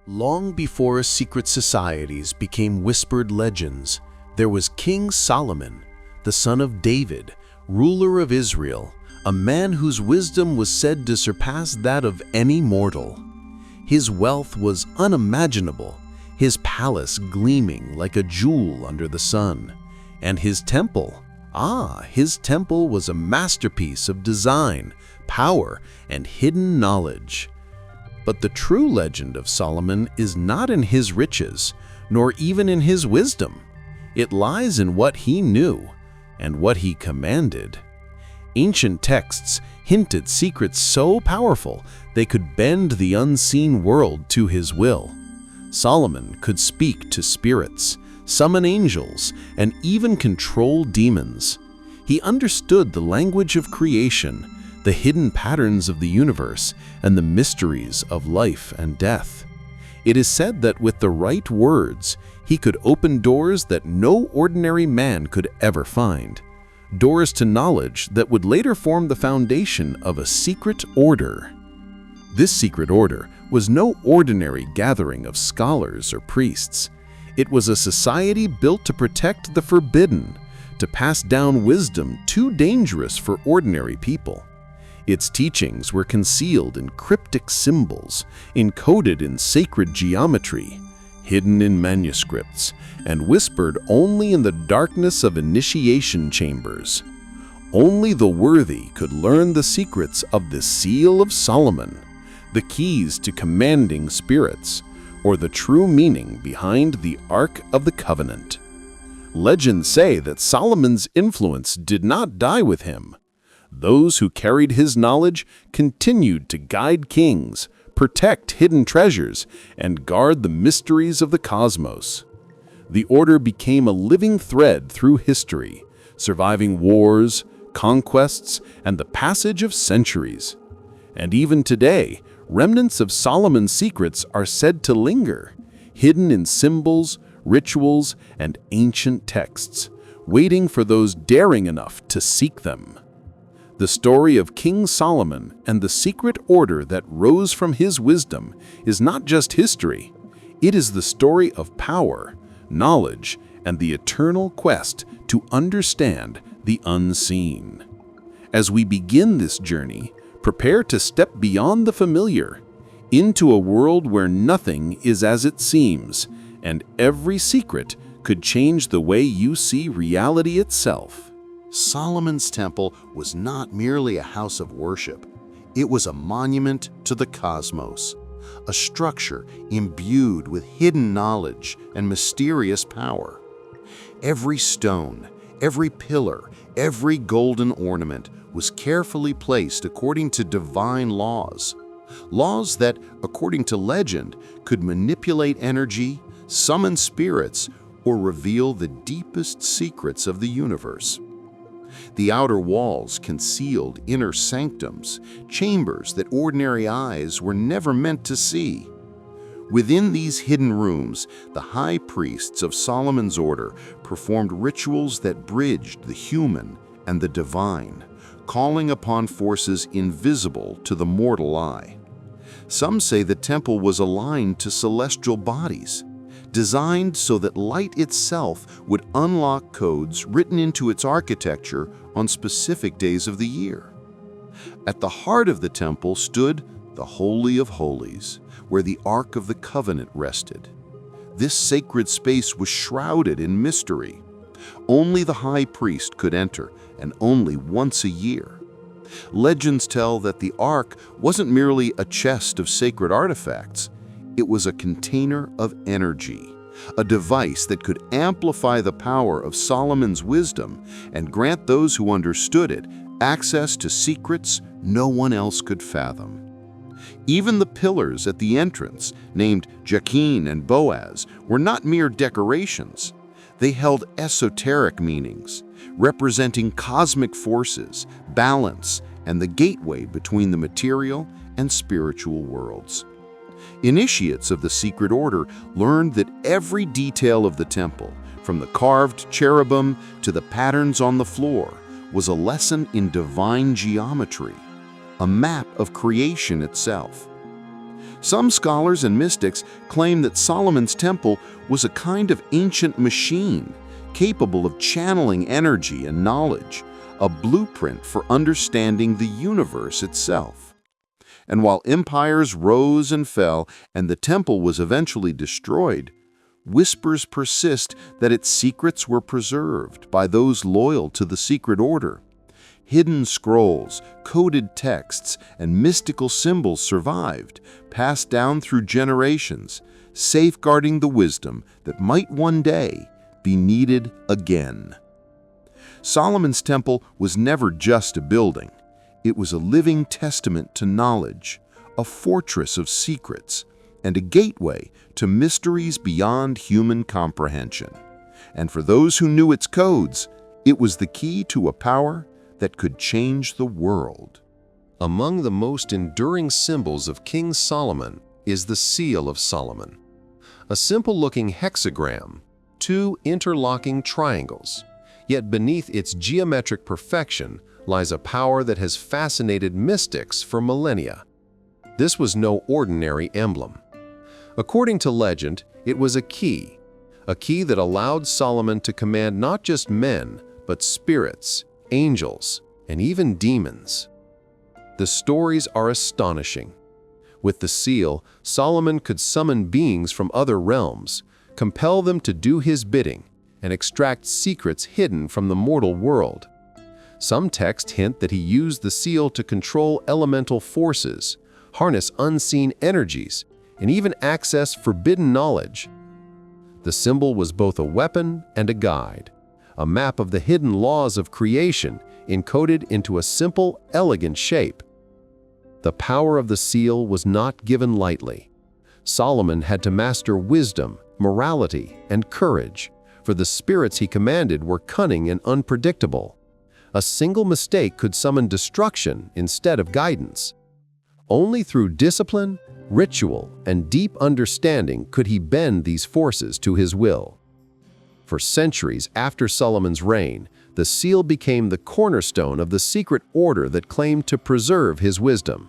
Long before secret societies became whispered legends, there was King Solomon, the son of David, ruler of Israel, a man whose wisdom was said to surpass that of any mortal. His wealth was unimaginable, his palace gleaming like a jewel under the sun, and his temple was a masterpiece of design, power, and hidden knowledge. But the true legend of Solomon is not in his riches, nor even in his wisdom. It lies in what he knew and what he commanded. Ancient texts hinted secrets so powerful they could bend the unseen world to his will. Solomon could speak to spirits, summon angels, and even control demons. He understood the language of creation, the hidden patterns of the universe, and the mysteries of life and death. It is said that with the right words, he could open doors that no ordinary man could ever find. Doors to knowledge that would later form the foundation of a secret order. This secret order was no ordinary gathering of scholars or priests. It was a society built to protect the forbidden, to pass down wisdom too dangerous for ordinary people. Its teachings were concealed in cryptic symbols, encoded in sacred geometry, hidden in manuscripts, and whispered only in the darkness of initiation chambers. Only the worthy could learn the secrets of the Seal of Solomon, the keys to commanding spirits, or the true meaning behind the Ark of the Covenant. Legends say that Solomon's influence did not die with him. Those who carried his knowledge continued to guide kings, protect hidden treasures, and guard the mysteries of the cosmos. The order became a living thread through history, surviving wars, conquests, and the passage of centuries. And even today, remnants of Solomon's secrets are said to linger, hidden in symbols, rituals, and ancient texts, waiting for those daring enough to seek them. The story of King Solomon and the secret order that rose from his wisdom is not just history. It is the story of power, knowledge, and the eternal quest to understand the unseen. As we begin this journey, prepare to step beyond the familiar, into a world where nothing is as it seems, and every secret could change the way you see reality itself. Solomon's temple was not merely a house of worship. It was a monument to the cosmos, a structure imbued with hidden knowledge and mysterious power. Every stone, every pillar, every golden ornament was carefully placed according to divine laws. Laws that, according to legend, could manipulate energy, summon spirits, or reveal the deepest secrets of the universe. The outer walls concealed inner sanctums, chambers that ordinary eyes were never meant to see. Within these hidden rooms, the high priests of Solomon's order performed rituals that bridged the human and the divine, calling upon forces invisible to the mortal eye. Some say the temple was aligned to celestial bodies, designed so that light itself would unlock codes written into its architecture on specific days of the year. At the heart of the temple stood the Holy of Holies, where the Ark of the Covenant rested. This sacred space was shrouded in mystery. Only the high priest could enter, and only once a year. Legends tell that the Ark wasn't merely a chest of sacred artifacts. It was a container of energy, a device that could amplify the power of Solomon's wisdom and grant those who understood it access to secrets no one else could fathom. Even the pillars at the entrance, named Jachin and Boaz, were not mere decorations. They held esoteric meanings, representing cosmic forces, balance, and the gateway between the material and spiritual worlds. Initiates of the secret order learned that every detail of the temple, from the carved cherubim to the patterns on the floor, was a lesson in divine geometry, a map of creation itself. Some scholars and mystics claim that Solomon's temple was a kind of ancient machine, capable of channeling energy and knowledge, a blueprint for understanding the universe itself. And while empires rose and fell and the temple was eventually destroyed, whispers persist that its secrets were preserved by those loyal to the secret order. Hidden scrolls, coded texts, and mystical symbols survived, passed down through generations, safeguarding the wisdom that might one day be needed again. Solomon's temple was never just a building. It was a living testament to knowledge, a fortress of secrets, and a gateway to mysteries beyond human comprehension. And for those who knew its codes, it was the key to a power that could change the world. Among the most enduring symbols of King Solomon is the Seal of Solomon, a simple-looking hexagram, two interlocking triangles. Yet beneath its geometric perfection lies a power that has fascinated mystics for millennia. This was no ordinary emblem. According to legend, it was a key that allowed Solomon to command not just men, but spirits, angels, and even demons. The stories are astonishing. With the seal, Solomon could summon beings from other realms, compel them to do his bidding, and extract secrets hidden from the mortal world. Some texts hint that he used the seal to control elemental forces, harness unseen energies, and even access forbidden knowledge. The symbol was both a weapon and a guide, a map of the hidden laws of creation encoded into a simple, elegant shape. The power of the seal was not given lightly. Solomon had to master wisdom, morality, and courage, for the spirits he commanded were cunning and unpredictable. A single mistake could summon destruction instead of guidance. Only through discipline, ritual, and deep understanding could he bend these forces to his will. For centuries after Solomon's reign, the seal became the cornerstone of the secret order that claimed to preserve his wisdom.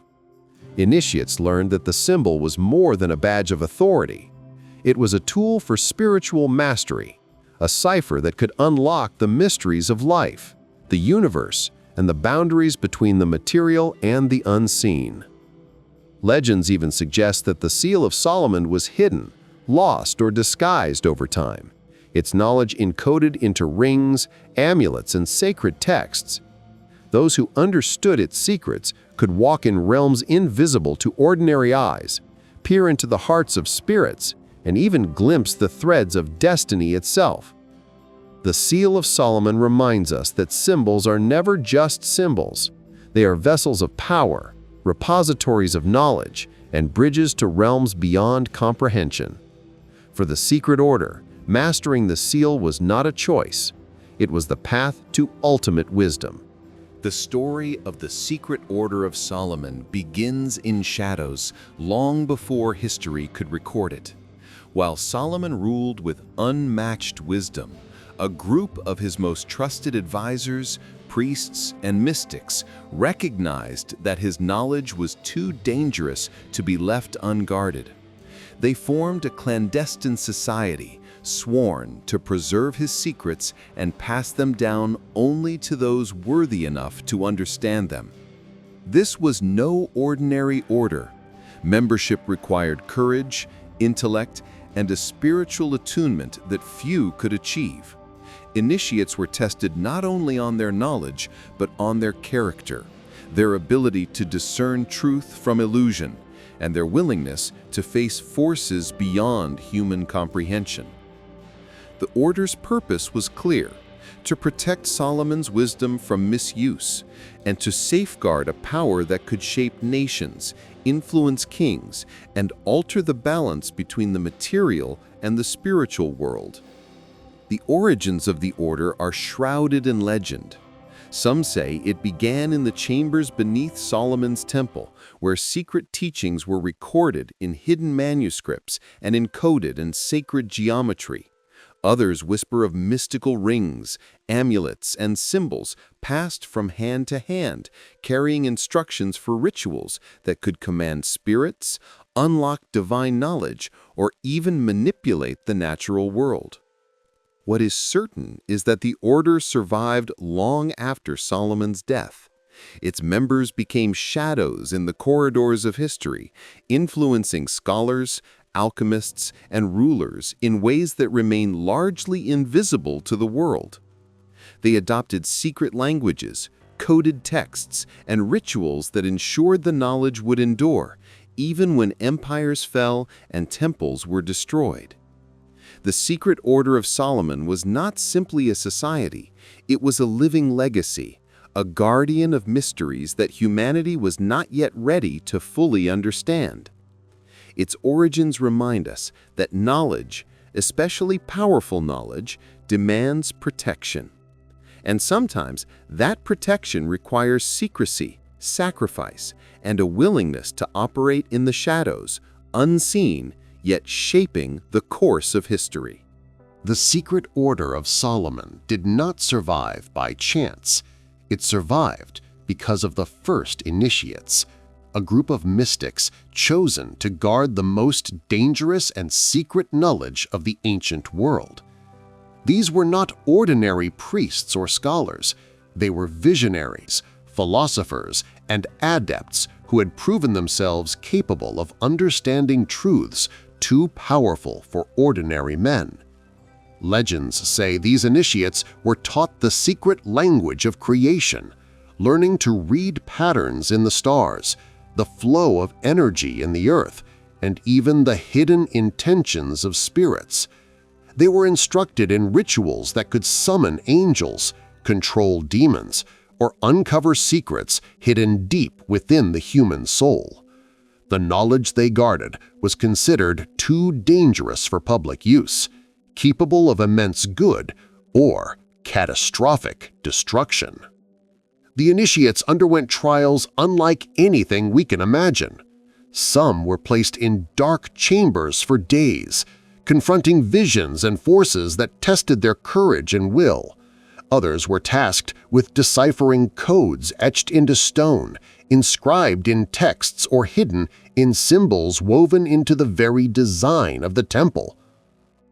Initiates learned that the symbol was more than a badge of authority. It was a tool for spiritual mastery, a cipher that could unlock the mysteries of life, the universe, and the boundaries between the material and the unseen. Legends even suggest that the Seal of Solomon was hidden, lost, or disguised over time, its knowledge encoded into rings, amulets, and sacred texts. Those who understood its secrets could walk in realms invisible to ordinary eyes, peer into the hearts of spirits, and even glimpse the threads of destiny itself. The Seal of Solomon reminds us that symbols are never just symbols. They are vessels of power, repositories of knowledge, and bridges to realms beyond comprehension. For the secret order, mastering the seal was not a choice. It was the path to ultimate wisdom. The story of the secret order of Solomon begins in shadows long before history could record it. While Solomon ruled with unmatched wisdom, a group of his most trusted advisors, priests, and mystics recognized that his knowledge was too dangerous to be left unguarded. They formed a clandestine society, sworn to preserve his secrets and pass them down only to those worthy enough to understand them. This was no ordinary order. Membership required courage, intellect, and a spiritual attunement that few could achieve. Initiates were tested not only on their knowledge, but on their character, their ability to discern truth from illusion, and their willingness to face forces beyond human comprehension. The order's purpose was clear: to protect Solomon's wisdom from misuse, and to safeguard a power that could shape nations, influence kings, and alter the balance between the material and the spiritual world. The origins of the order are shrouded in legend. Some say it began in the chambers beneath Solomon's temple, where secret teachings were recorded in hidden manuscripts and encoded in sacred geometry. Others whisper of mystical rings, amulets, and symbols passed from hand to hand, carrying instructions for rituals that could command spirits, unlock divine knowledge, or even manipulate the natural world. What is certain is that the order survived long after Solomon's death. Its members became shadows in the corridors of history, influencing scholars, alchemists, and rulers in ways that remain largely invisible to the world. They adopted secret languages, coded texts, and rituals that ensured the knowledge would endure, even when empires fell and temples were destroyed. The secret order of Solomon was not simply a society, it was a living legacy, a guardian of mysteries that humanity was not yet ready to fully understand. Its origins remind us that knowledge, especially powerful knowledge, demands protection. And sometimes that protection requires secrecy, sacrifice, and a willingness to operate in the shadows, unseen, yet shaping the course of history. The secret order of Solomon did not survive by chance. It survived because of the first initiates, a group of mystics chosen to guard the most dangerous and secret knowledge of the ancient world. These were not ordinary priests or scholars. They were visionaries, philosophers, and adepts who had proven themselves capable of understanding truths too powerful for ordinary men. Legends say these initiates were taught the secret language of creation, learning to read patterns in the stars, the flow of energy in the earth, and even the hidden intentions of spirits. They were instructed in rituals that could summon angels, control demons, or uncover secrets hidden deep within the human soul. The knowledge they guarded was considered too dangerous for public use, capable of immense good or catastrophic destruction. The initiates underwent trials unlike anything we can imagine. Some were placed in dark chambers for days, confronting visions and forces that tested their courage and will. Others were tasked with deciphering codes etched into stone, inscribed in texts or hidden in symbols woven into the very design of the temple.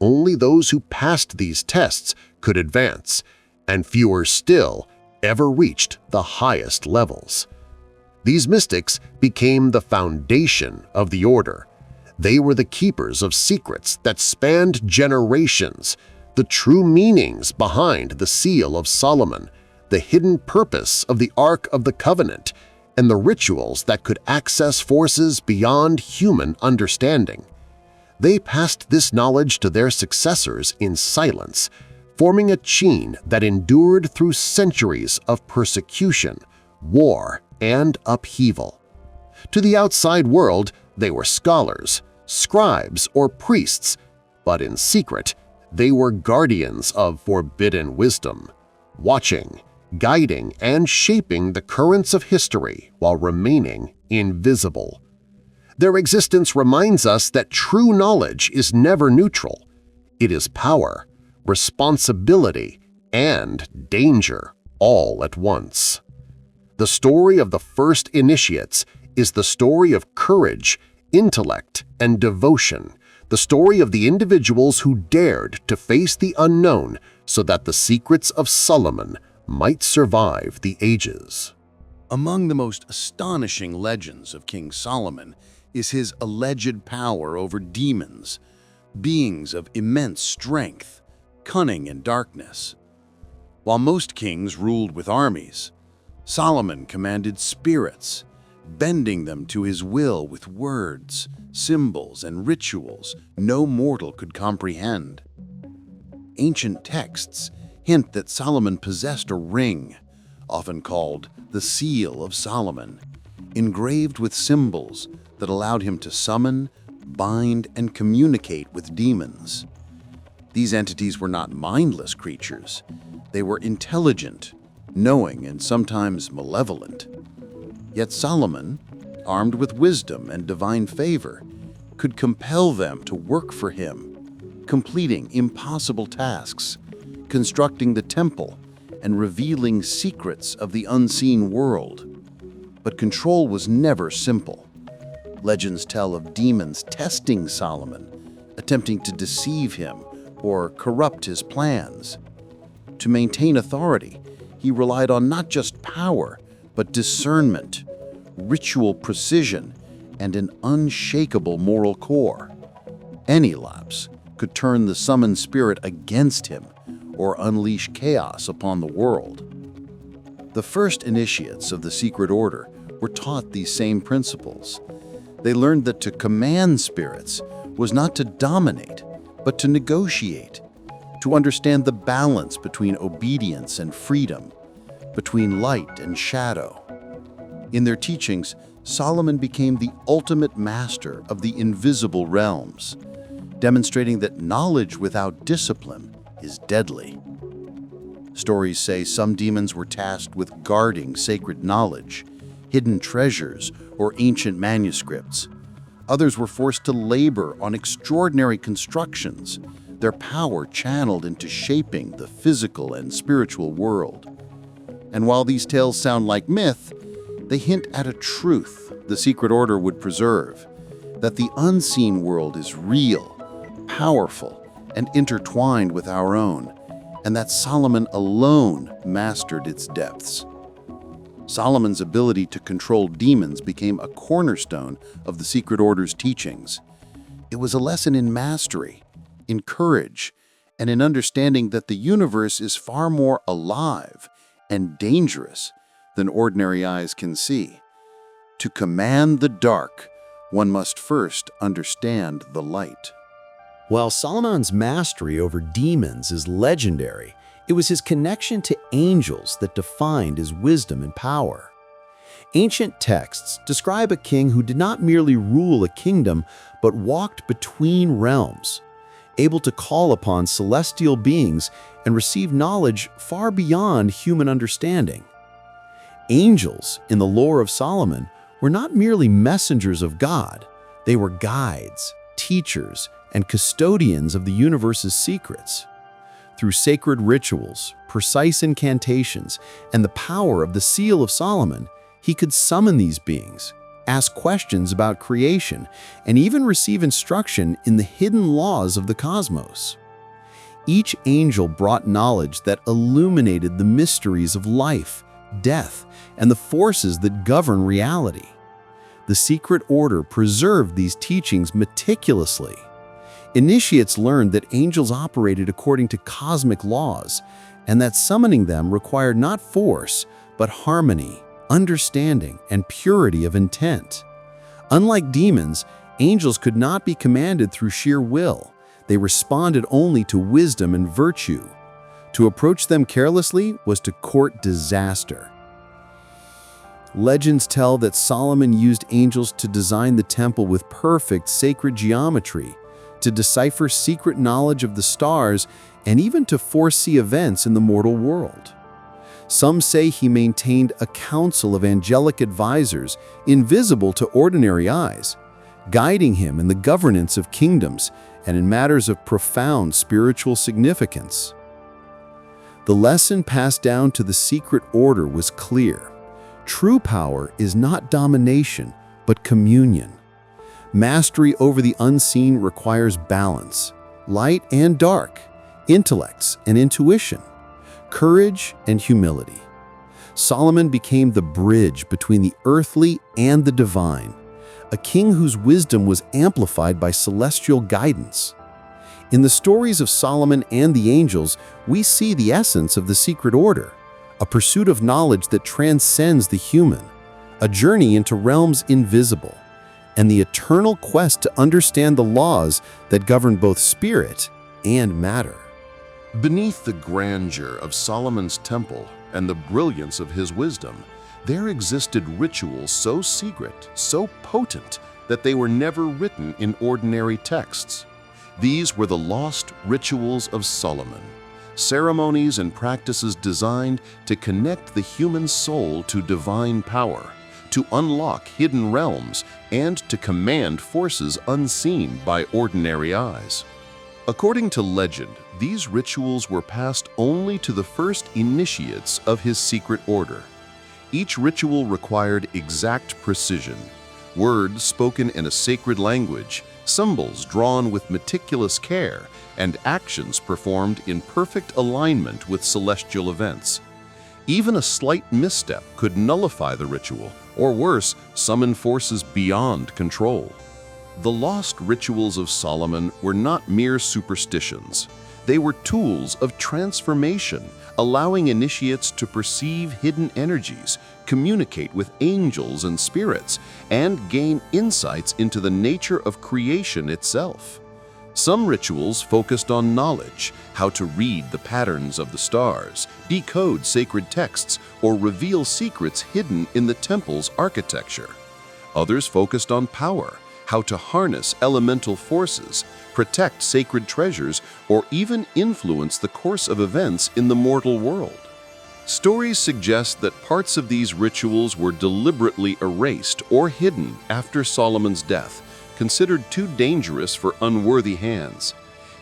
Only those who passed these tests could advance, and fewer still ever reached the highest levels. These mystics became the foundation of the order. They were the keepers of secrets that spanned generations, the true meanings behind the Seal of Solomon, the hidden purpose of the Ark of the Covenant, and the rituals that could access forces beyond human understanding. They passed this knowledge to their successors in silence, forming a chain that endured through centuries of persecution, war, and upheaval. To the outside world, they were scholars, scribes, or priests, but in secret, they were guardians of forbidden wisdom, watching, guiding, and shaping the currents of history while remaining invisible. Their existence reminds us that true knowledge is never neutral. It is power, responsibility, and danger all at once. The story of the first initiates is the story of courage, intellect, and devotion, the story of the individuals who dared to face the unknown so that the secrets of Solomon might survive the ages. Among the most astonishing legends of King Solomon is his alleged power over demons, beings of immense strength, cunning, and darkness. While most kings ruled with armies, Solomon commanded spirits, bending them to his will with words, symbols, and rituals no mortal could comprehend. Ancient texts hint that Solomon possessed a ring, often called the Seal of Solomon, engraved with symbols that allowed him to summon, bind, and communicate with demons. These entities were not mindless creatures. They were intelligent, knowing, and sometimes malevolent. Yet Solomon, armed with wisdom and divine favor, could compel them to work for him, completing impossible tasks, constructing the temple, and revealing secrets of the unseen world. But control was never simple. Legends tell of demons testing Solomon, attempting to deceive him or corrupt his plans. To maintain authority, he relied on not just power, but discernment, ritual precision, and an unshakable moral core. Any lapse could turn the summoned spirit against him or unleash chaos upon the world. The first initiates of the secret order were taught these same principles. They learned that to command spirits was not to dominate, but to negotiate, to understand the balance between obedience and freedom, between light and shadow. In their teachings, Solomon became the ultimate master of the invisible realms, demonstrating that knowledge without discipline is deadly. Stories say some demons were tasked with guarding sacred knowledge, hidden treasures, or ancient manuscripts. Others were forced to labor on extraordinary constructions, their power channeled into shaping the physical and spiritual world. And while these tales sound like myth, they hint at a truth the secret order would preserve, that the unseen world is real, powerful, and intertwined with our own, and that Solomon alone mastered its depths. Solomon's ability to control demons became a cornerstone of the secret order's teachings. It was a lesson in mastery, in courage, and in understanding that the universe is far more alive and dangerous than ordinary eyes can see. To command the dark, one must first understand the light. While Solomon's mastery over demons is legendary, it was his connection to angels that defined his wisdom and power. Ancient texts describe a king who did not merely rule a kingdom, but walked between realms, able to call upon celestial beings and receive knowledge far beyond human understanding. Angels, in the lore of Solomon, were not merely messengers of God, they were guides, teachers, and custodians of the universe's secrets. Through sacred rituals, precise incantations, and the power of the Seal of Solomon, he could summon these beings, ask questions about creation, and even receive instruction in the hidden laws of the cosmos. Each angel brought knowledge that illuminated the mysteries of life, death, and the forces that govern reality. The secret order preserved these teachings meticulously. Initiates learned that angels operated according to cosmic laws, and that summoning them required not force, but harmony, understanding, and purity of intent. Unlike demons, angels could not be commanded through sheer will. They responded only to wisdom and virtue. To approach them carelessly was to court disaster. Legends tell that Solomon used angels to design the temple with perfect sacred geometry, to decipher secret knowledge of the stars, and even to foresee events in the mortal world. Some say he maintained a council of angelic advisors invisible to ordinary eyes, guiding him in the governance of kingdoms and in matters of profound spiritual significance. The lesson passed down to the secret order was clear. True power is not domination, but communion. Mastery over the unseen requires balance, light and dark, intellects and intuition, courage and humility. Solomon became the bridge between the earthly and the divine, a king whose wisdom was amplified by celestial guidance. In the stories of Solomon and the angels, we see the essence of the secret order, a pursuit of knowledge that transcends the human, a journey into realms invisible, and the eternal quest to understand the laws that govern both spirit and matter. Beneath the grandeur of Solomon's temple and the brilliance of his wisdom, there existed rituals so secret, so potent, that they were never written in ordinary texts. These were the lost rituals of Solomon, ceremonies and practices designed to connect the human soul to divine power, to unlock hidden realms, and to command forces unseen by ordinary eyes. According to legend, these rituals were passed only to the first initiates of his secret order. Each ritual required exact precision, words spoken in a sacred language, symbols drawn with meticulous care, and actions performed in perfect alignment with celestial events. Even a slight misstep could nullify the ritual, or worse, summon forces beyond control. The lost rituals of Solomon were not mere superstitions. They were tools of transformation, allowing initiates to perceive hidden energies, communicate with angels and spirits, and gain insights into the nature of creation itself. Some rituals focused on knowledge, how to read the patterns of the stars, decode sacred texts, or reveal secrets hidden in the temple's architecture. Others focused on power, how to harness elemental forces, protect sacred treasures, or even influence the course of events in the mortal world. Stories suggest that parts of these rituals were deliberately erased or hidden after Solomon's death, considered too dangerous for unworthy hands.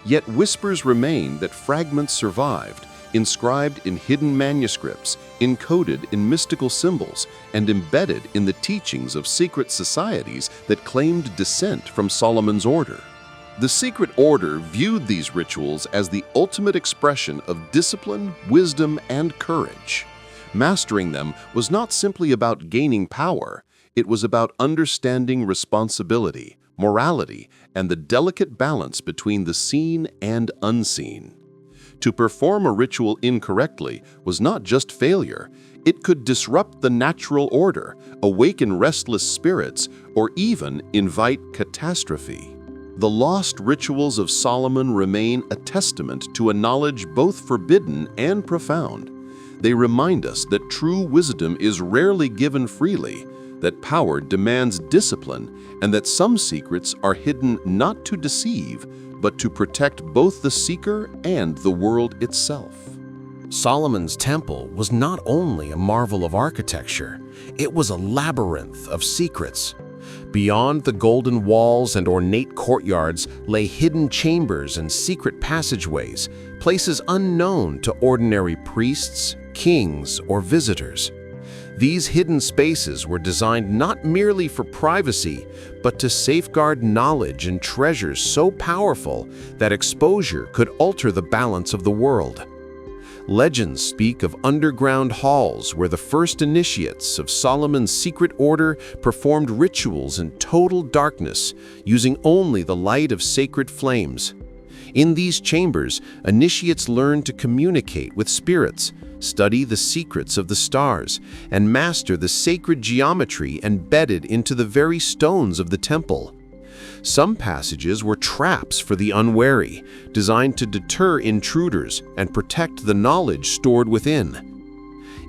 Yet whispers remain that fragments survived, inscribed in hidden manuscripts, encoded in mystical symbols, and embedded in the teachings of secret societies that claimed descent from Solomon's order. The secret order viewed these rituals as the ultimate expression of discipline, wisdom, and courage. Mastering them was not simply about gaining power, it was about understanding responsibility, morality, and the delicate balance between the seen and unseen. To perform a ritual incorrectly was not just failure, it could disrupt the natural order, awaken restless spirits, or even invite catastrophe. The lost rituals of Solomon remain a testament to a knowledge both forbidden and profound. They remind us that true wisdom is rarely given freely, that power demands discipline, and that some secrets are hidden not to deceive, but to protect both the seeker and the world itself. Solomon's temple was not only a marvel of architecture, it was a labyrinth of secrets. Beyond the golden walls and ornate courtyards lay hidden chambers and secret passageways, places unknown to ordinary priests, kings, or visitors. These hidden spaces were designed not merely for privacy, but to safeguard knowledge and treasures so powerful that exposure could alter the balance of the world. Legends speak of underground halls where the first initiates of Solomon's secret order performed rituals in total darkness, using only the light of sacred flames. In these chambers, initiates learned to communicate with spirits, study the secrets of the stars, and master the sacred geometry embedded into the very stones of the temple. Some passages were traps for the unwary, designed to deter intruders and protect the knowledge stored within.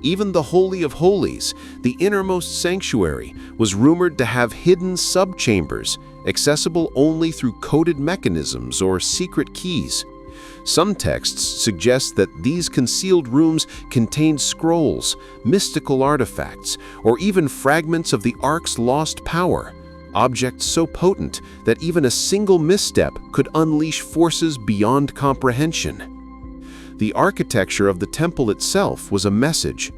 Even the Holy of Holies, the innermost sanctuary, was rumored to have hidden subchambers, accessible only through coded mechanisms or secret keys. Some texts suggest that these concealed rooms contained scrolls, mystical artifacts, or even fragments of the Ark's lost power, objects so potent that even a single misstep could unleash forces beyond comprehension. The architecture of the temple itself was a message.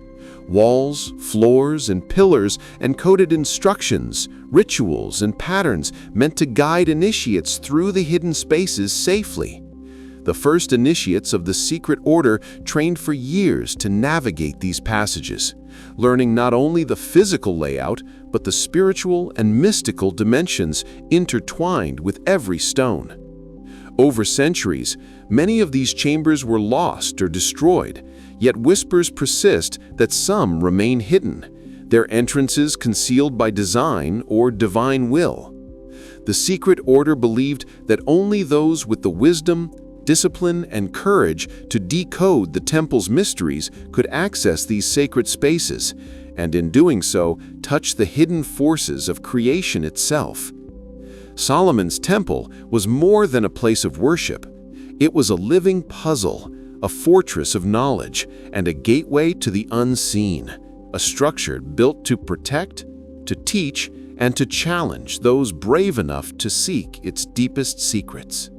Walls, floors, and pillars encoded instructions, rituals, and patterns meant to guide initiates through the hidden spaces safely. The first initiates of the secret order trained for years to navigate these passages, learning not only the physical layout, but the spiritual and mystical dimensions intertwined with every stone. Over centuries, many of these chambers were lost or destroyed, yet whispers persist that some remain hidden, their entrances concealed by design or divine will. The secret order believed that only those with the wisdom, discipline, and courage to decode the temple's mysteries could access these sacred spaces, and in doing so, touch the hidden forces of creation itself. Solomon's temple was more than a place of worship. It was a living puzzle, a fortress of knowledge, and a gateway to the unseen, a structure built to protect, to teach, and to challenge those brave enough to seek its deepest secrets.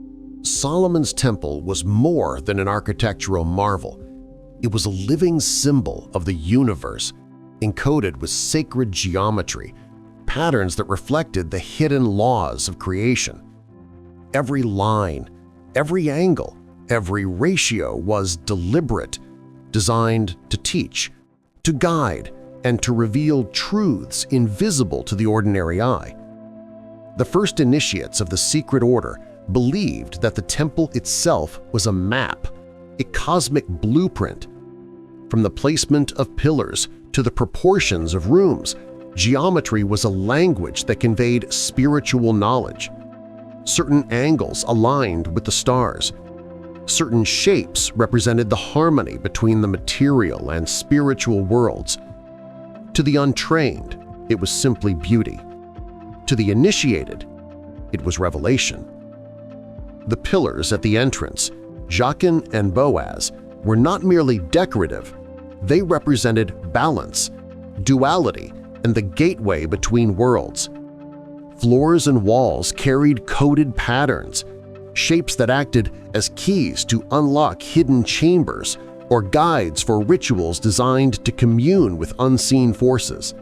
Solomon's temple was more than an architectural marvel. It was a living symbol of the universe, encoded with sacred geometry, patterns that reflected the hidden laws of creation. Every line, every angle, every ratio was deliberate, designed to teach, to guide, and to reveal truths invisible to the ordinary eye. The first initiates of the secret order believed that the temple itself was a map, a cosmic blueprint. From the placement of pillars to the proportions of rooms, geometry was a language that conveyed spiritual knowledge. Certain angles aligned with the stars. Certain shapes represented the harmony between the material and spiritual worlds. To the untrained, it was simply beauty. To the initiated, it was revelation. The pillars at the entrance, Jachin and Boaz, were not merely decorative, they represented balance, duality, and the gateway between worlds. Floors and walls carried coded patterns, shapes that acted as keys to unlock hidden chambers or guides for rituals designed to commune with unseen forces.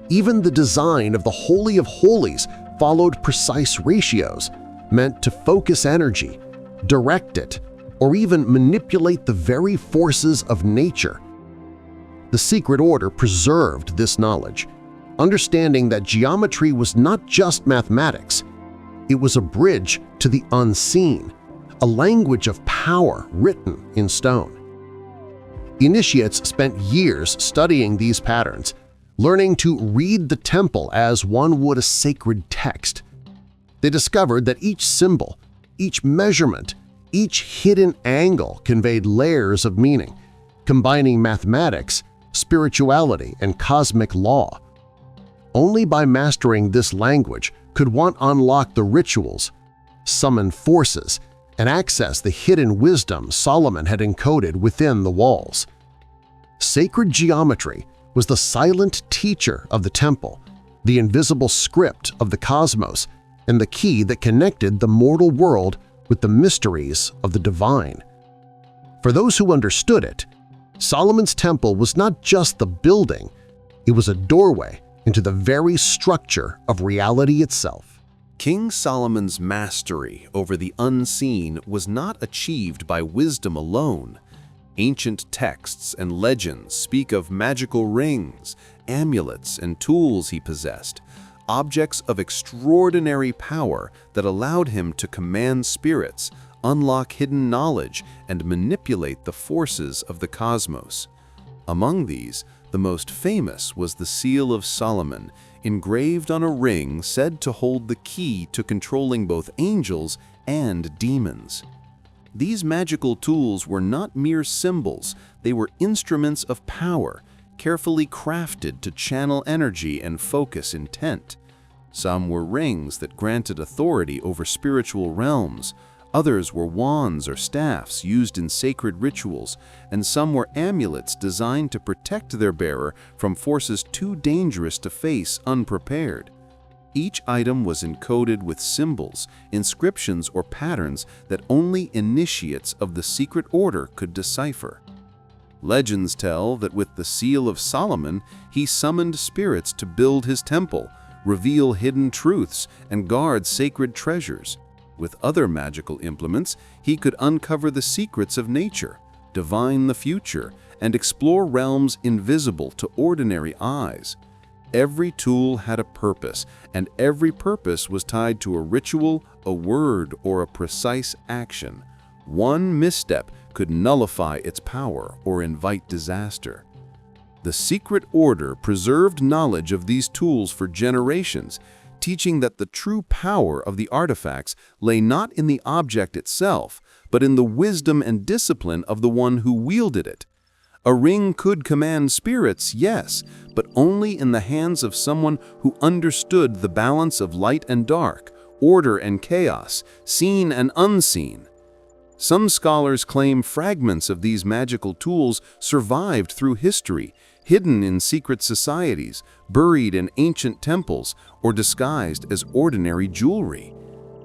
Even the design of the Holy of Holies followed precise ratios, meant to focus energy, direct it, or even manipulate the very forces of nature. The secret order preserved this knowledge, understanding that geometry was not just mathematics. It was a bridge to the unseen, a language of power written in stone. Initiates spent years studying these patterns, learning to read the temple as one would a sacred text. They discovered that each symbol, each measurement, each hidden angle conveyed layers of meaning, combining mathematics, spirituality, and cosmic law. Only by mastering this language could one unlock the rituals, summon forces, and access the hidden wisdom Solomon had encoded within the walls. Sacred geometry was the silent teacher of the temple, the invisible script of the cosmos, and the key that connected the mortal world with the mysteries of the divine. For those who understood it, Solomon's temple was not just the building, it was a doorway into the very structure of reality itself. King Solomon's mastery over the unseen was not achieved by wisdom alone. Ancient texts and legends speak of magical rings, amulets, and tools he possessed, objects of extraordinary power that allowed him to command spirits, unlock hidden knowledge, and manipulate the forces of the cosmos. Among these, the most famous was the Seal of Solomon, engraved on a ring said to hold the key to controlling both angels and demons. These magical tools were not mere symbols, they were instruments of power, carefully crafted to channel energy and focus intent. Some were rings that granted authority over spiritual realms, others were wands or staffs used in sacred rituals, and some were amulets designed to protect their bearer from forces too dangerous to face unprepared. Each item was encoded with symbols, inscriptions, or patterns that only initiates of the secret order could decipher. Legends tell that with the Seal of Solomon, he summoned spirits to build his temple, reveal hidden truths, and guard sacred treasures. With other magical implements, he could uncover the secrets of nature, divine the future, and explore realms invisible to ordinary eyes. Every tool had a purpose, and every purpose was tied to a ritual, a word, or a precise action. One misstep could nullify its power or invite disaster. The secret order preserved knowledge of these tools for generations, teaching that the true power of the artifacts lay not in the object itself, but in the wisdom and discipline of the one who wielded it. A ring could command spirits, yes, but only in the hands of someone who understood the balance of light and dark, order and chaos, seen and unseen. Some scholars claim fragments of these magical tools survived through history, hidden in secret societies, buried in ancient temples, or disguised as ordinary jewelry.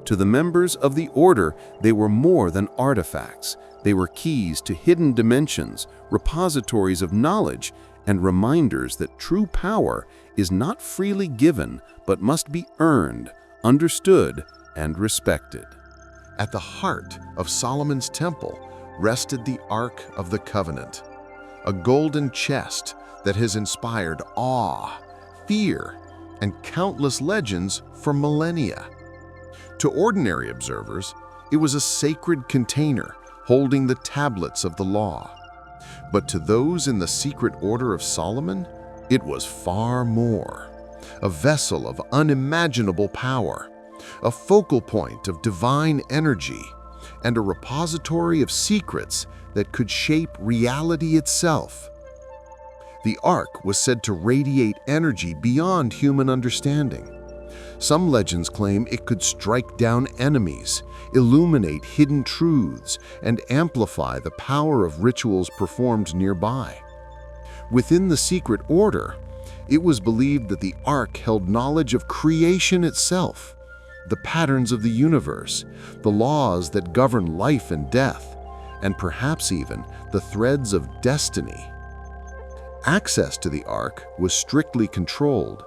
To the members of the order, they were more than artifacts. They were keys to hidden dimensions, repositories of knowledge, and reminders that true power is not freely given but must be earned, understood, and respected. At the heart of Solomon's temple rested the Ark of the Covenant, a golden chest that has inspired awe, fear, and countless legends for millennia. To ordinary observers, it was a sacred container holding the tablets of the law. But to those in the secret order of Solomon, it was far more. A vessel of unimaginable power, a focal point of divine energy, and a repository of secrets that could shape reality itself. The Ark was said to radiate energy beyond human understanding. Some legends claim it could strike down enemies, illuminate hidden truths, and amplify the power of rituals performed nearby. Within the secret order, it was believed that the Ark held knowledge of creation itself, the patterns of the universe, the laws that govern life and death, and perhaps even the threads of destiny. Access to the Ark was strictly controlled.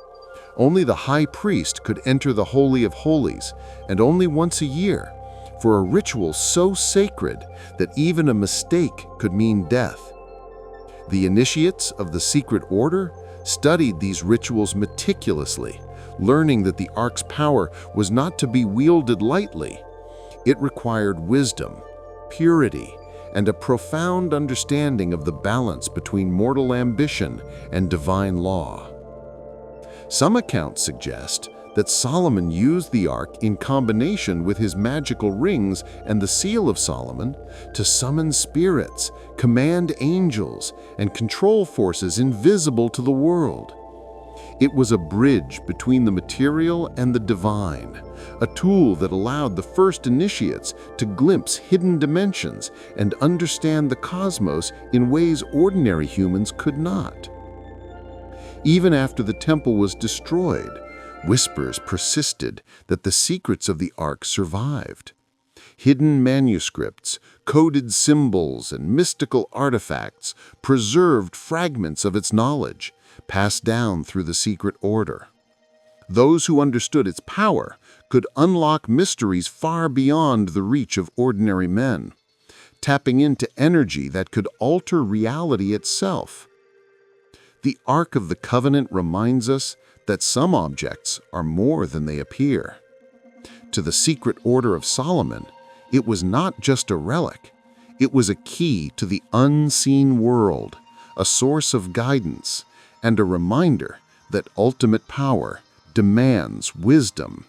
Only the high priest could enter the Holy of Holies, and only once a year, for a ritual so sacred that even a mistake could mean death. The initiates of the secret order studied these rituals meticulously, learning that the Ark's power was not to be wielded lightly. It required wisdom, purity, and a profound understanding of the balance between mortal ambition and divine law. Some accounts suggest that Solomon used the Ark in combination with his magical rings and the Seal of Solomon to summon spirits, command angels, and control forces invisible to the world. It was a bridge between the material and the divine, a tool that allowed the first initiates to glimpse hidden dimensions and understand the cosmos in ways ordinary humans could not. Even after the temple was destroyed, whispers persisted that the secrets of the Ark survived. Hidden manuscripts, coded symbols, and mystical artifacts preserved fragments of its knowledge, passed down through the secret order. Those who understood its power could unlock mysteries far beyond the reach of ordinary men, tapping into energy that could alter reality itself. The Ark of the Covenant reminds us that some objects are more than they appear. To the secret order of Solomon, it was not just a relic, it was a key to the unseen world, a source of guidance, and a reminder that ultimate power demands wisdom,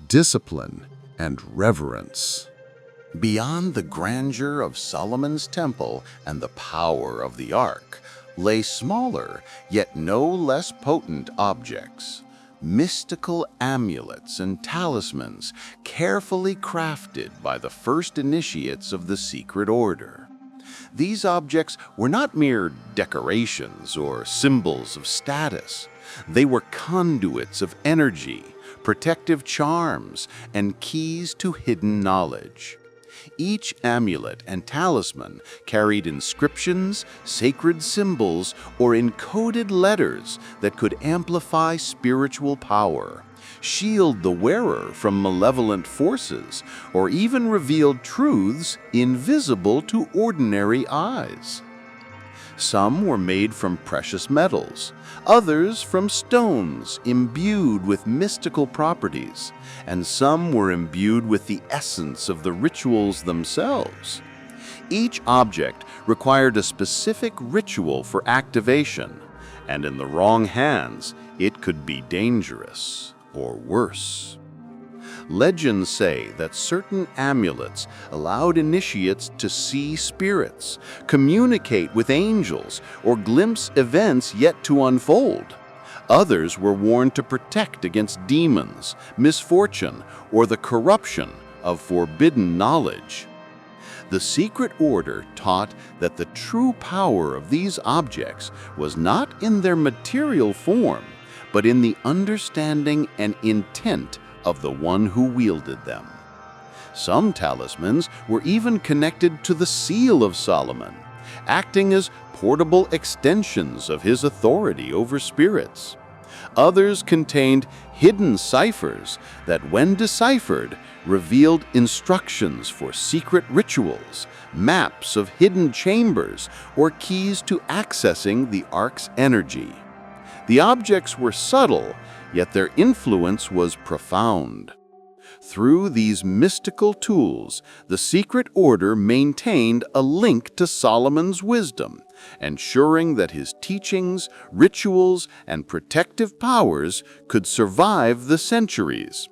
discipline, and reverence. Beyond the grandeur of Solomon's temple and the power of the Ark lay smaller, yet no less potent objects, mystical amulets and talismans carefully crafted by the first initiates of the secret order. These objects were not mere decorations or symbols of status. They were conduits of energy, protective charms, and keys to hidden knowledge. Each amulet and talisman carried inscriptions, sacred symbols, or encoded letters that could amplify spiritual power, shield the wearer from malevolent forces, or even reveal truths invisible to ordinary eyes. Some were made from precious metals, others from stones imbued with mystical properties, and some were imbued with the essence of the rituals themselves. Each object required a specific ritual for activation, and in the wrong hands, it could be dangerous or worse. Legends say that certain amulets allowed initiates to see spirits, communicate with angels, or glimpse events yet to unfold. Others were worn to protect against demons, misfortune, or the corruption of forbidden knowledge. The secret order taught that the true power of these objects was not in their material form, but in the understanding and intent of the one who wielded them. Some talismans were even connected to the Seal of Solomon, acting as portable extensions of his authority over spirits. Others contained hidden ciphers that, when deciphered, revealed instructions for secret rituals, maps of hidden chambers, or keys to accessing the Ark's energy. The objects were subtle, yet their influence was profound. Through these mystical tools, the Secret Order maintained a link to Solomon's wisdom, ensuring that his teachings, rituals, and protective powers could survive the centuries.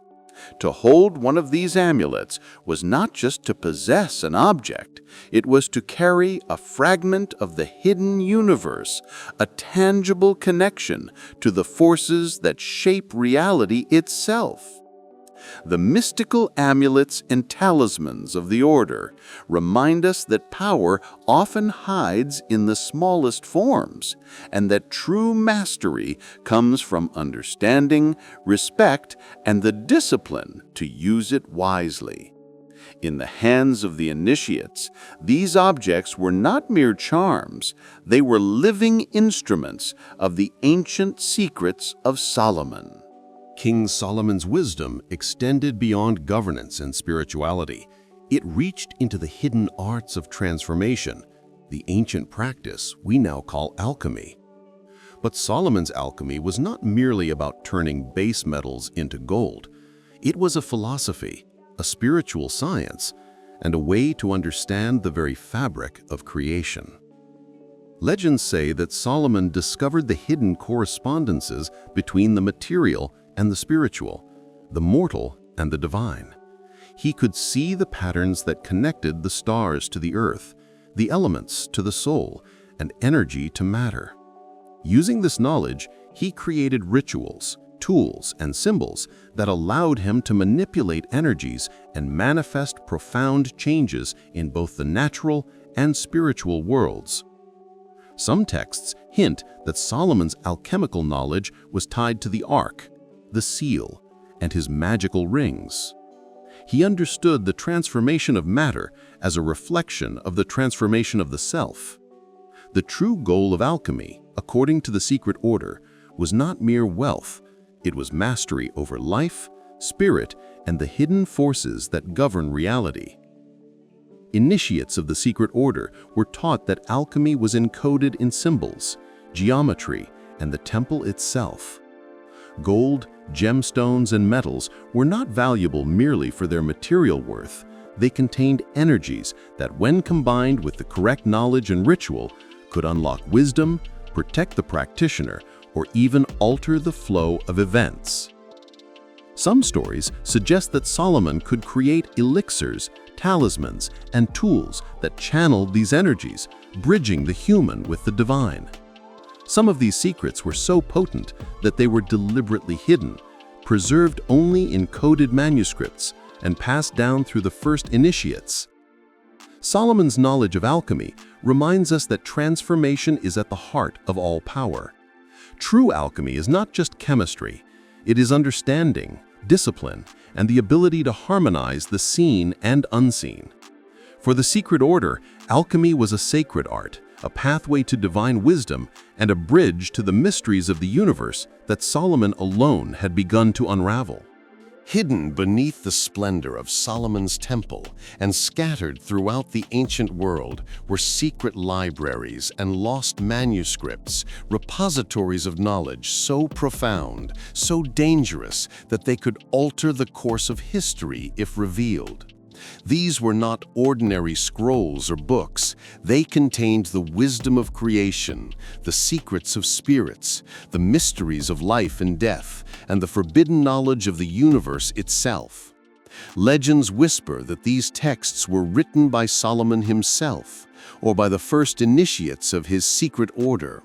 To hold one of these amulets was not just to possess an object, it was to carry a fragment of the hidden universe, a tangible connection to the forces that shape reality itself. The mystical amulets and talismans of the Order remind us that power often hides in the smallest forms, and that true mastery comes from understanding, respect, and the discipline to use it wisely. In the hands of the initiates, these objects were not mere charms, they were living instruments of the ancient secrets of Solomon. King Solomon's wisdom extended beyond governance and spirituality. It reached into the hidden arts of transformation, the ancient practice we now call alchemy. But Solomon's alchemy was not merely about turning base metals into gold. It was a philosophy, a spiritual science, and a way to understand the very fabric of creation. Legends say that Solomon discovered the hidden correspondences between the material and the spiritual, the mortal and the divine. He could see the patterns that connected the stars to the earth, the elements to the soul, and energy to matter. Using this knowledge, he created rituals, tools, and symbols that allowed him to manipulate energies and manifest profound changes in both the natural and spiritual worlds. Some texts hint that Solomon's alchemical knowledge was tied to the Ark, the seal, and his magical rings. He understood the transformation of matter as a reflection of the transformation of the self. The true goal of alchemy, according to the Secret Order, was not mere wealth, it was mastery over life, spirit, and the hidden forces that govern reality. Initiates of the Secret Order were taught that alchemy was encoded in symbols, geometry, and the temple itself. Gold, gemstones, and metals were not valuable merely for their material worth. They contained energies that, when combined with the correct knowledge and ritual, could unlock wisdom, protect the practitioner, or even alter the flow of events. Some stories suggest that Solomon could create elixirs, talismans, and tools that channeled these energies, bridging the human with the divine. Some of these secrets were so potent that they were deliberately hidden, preserved only in coded manuscripts, and passed down through the first initiates. Solomon's knowledge of alchemy reminds us that transformation is at the heart of all power. True alchemy is not just chemistry, it is understanding, discipline, and the ability to harmonize the seen and unseen. For the Secret Order, alchemy was a sacred art, a pathway to divine wisdom, and a bridge to the mysteries of the universe that Solomon alone had begun to unravel. Hidden beneath the splendor of Solomon's temple and scattered throughout the ancient world were secret libraries and lost manuscripts, repositories of knowledge so profound, so dangerous that they could alter the course of history if revealed. These were not ordinary scrolls or books. They contained the wisdom of creation, the secrets of spirits, the mysteries of life and death, and the forbidden knowledge of the universe itself. Legends whisper that these texts were written by Solomon himself, or by the first initiates of his secret order.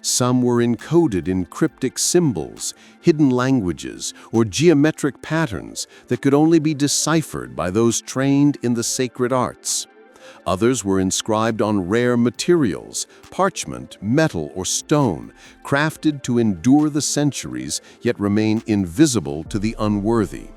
Some were encoded in cryptic symbols, hidden languages, or geometric patterns that could only be deciphered by those trained in the sacred arts. Others were inscribed on rare materials, parchment, metal, or stone, crafted to endure the centuries yet remain invisible to the unworthy.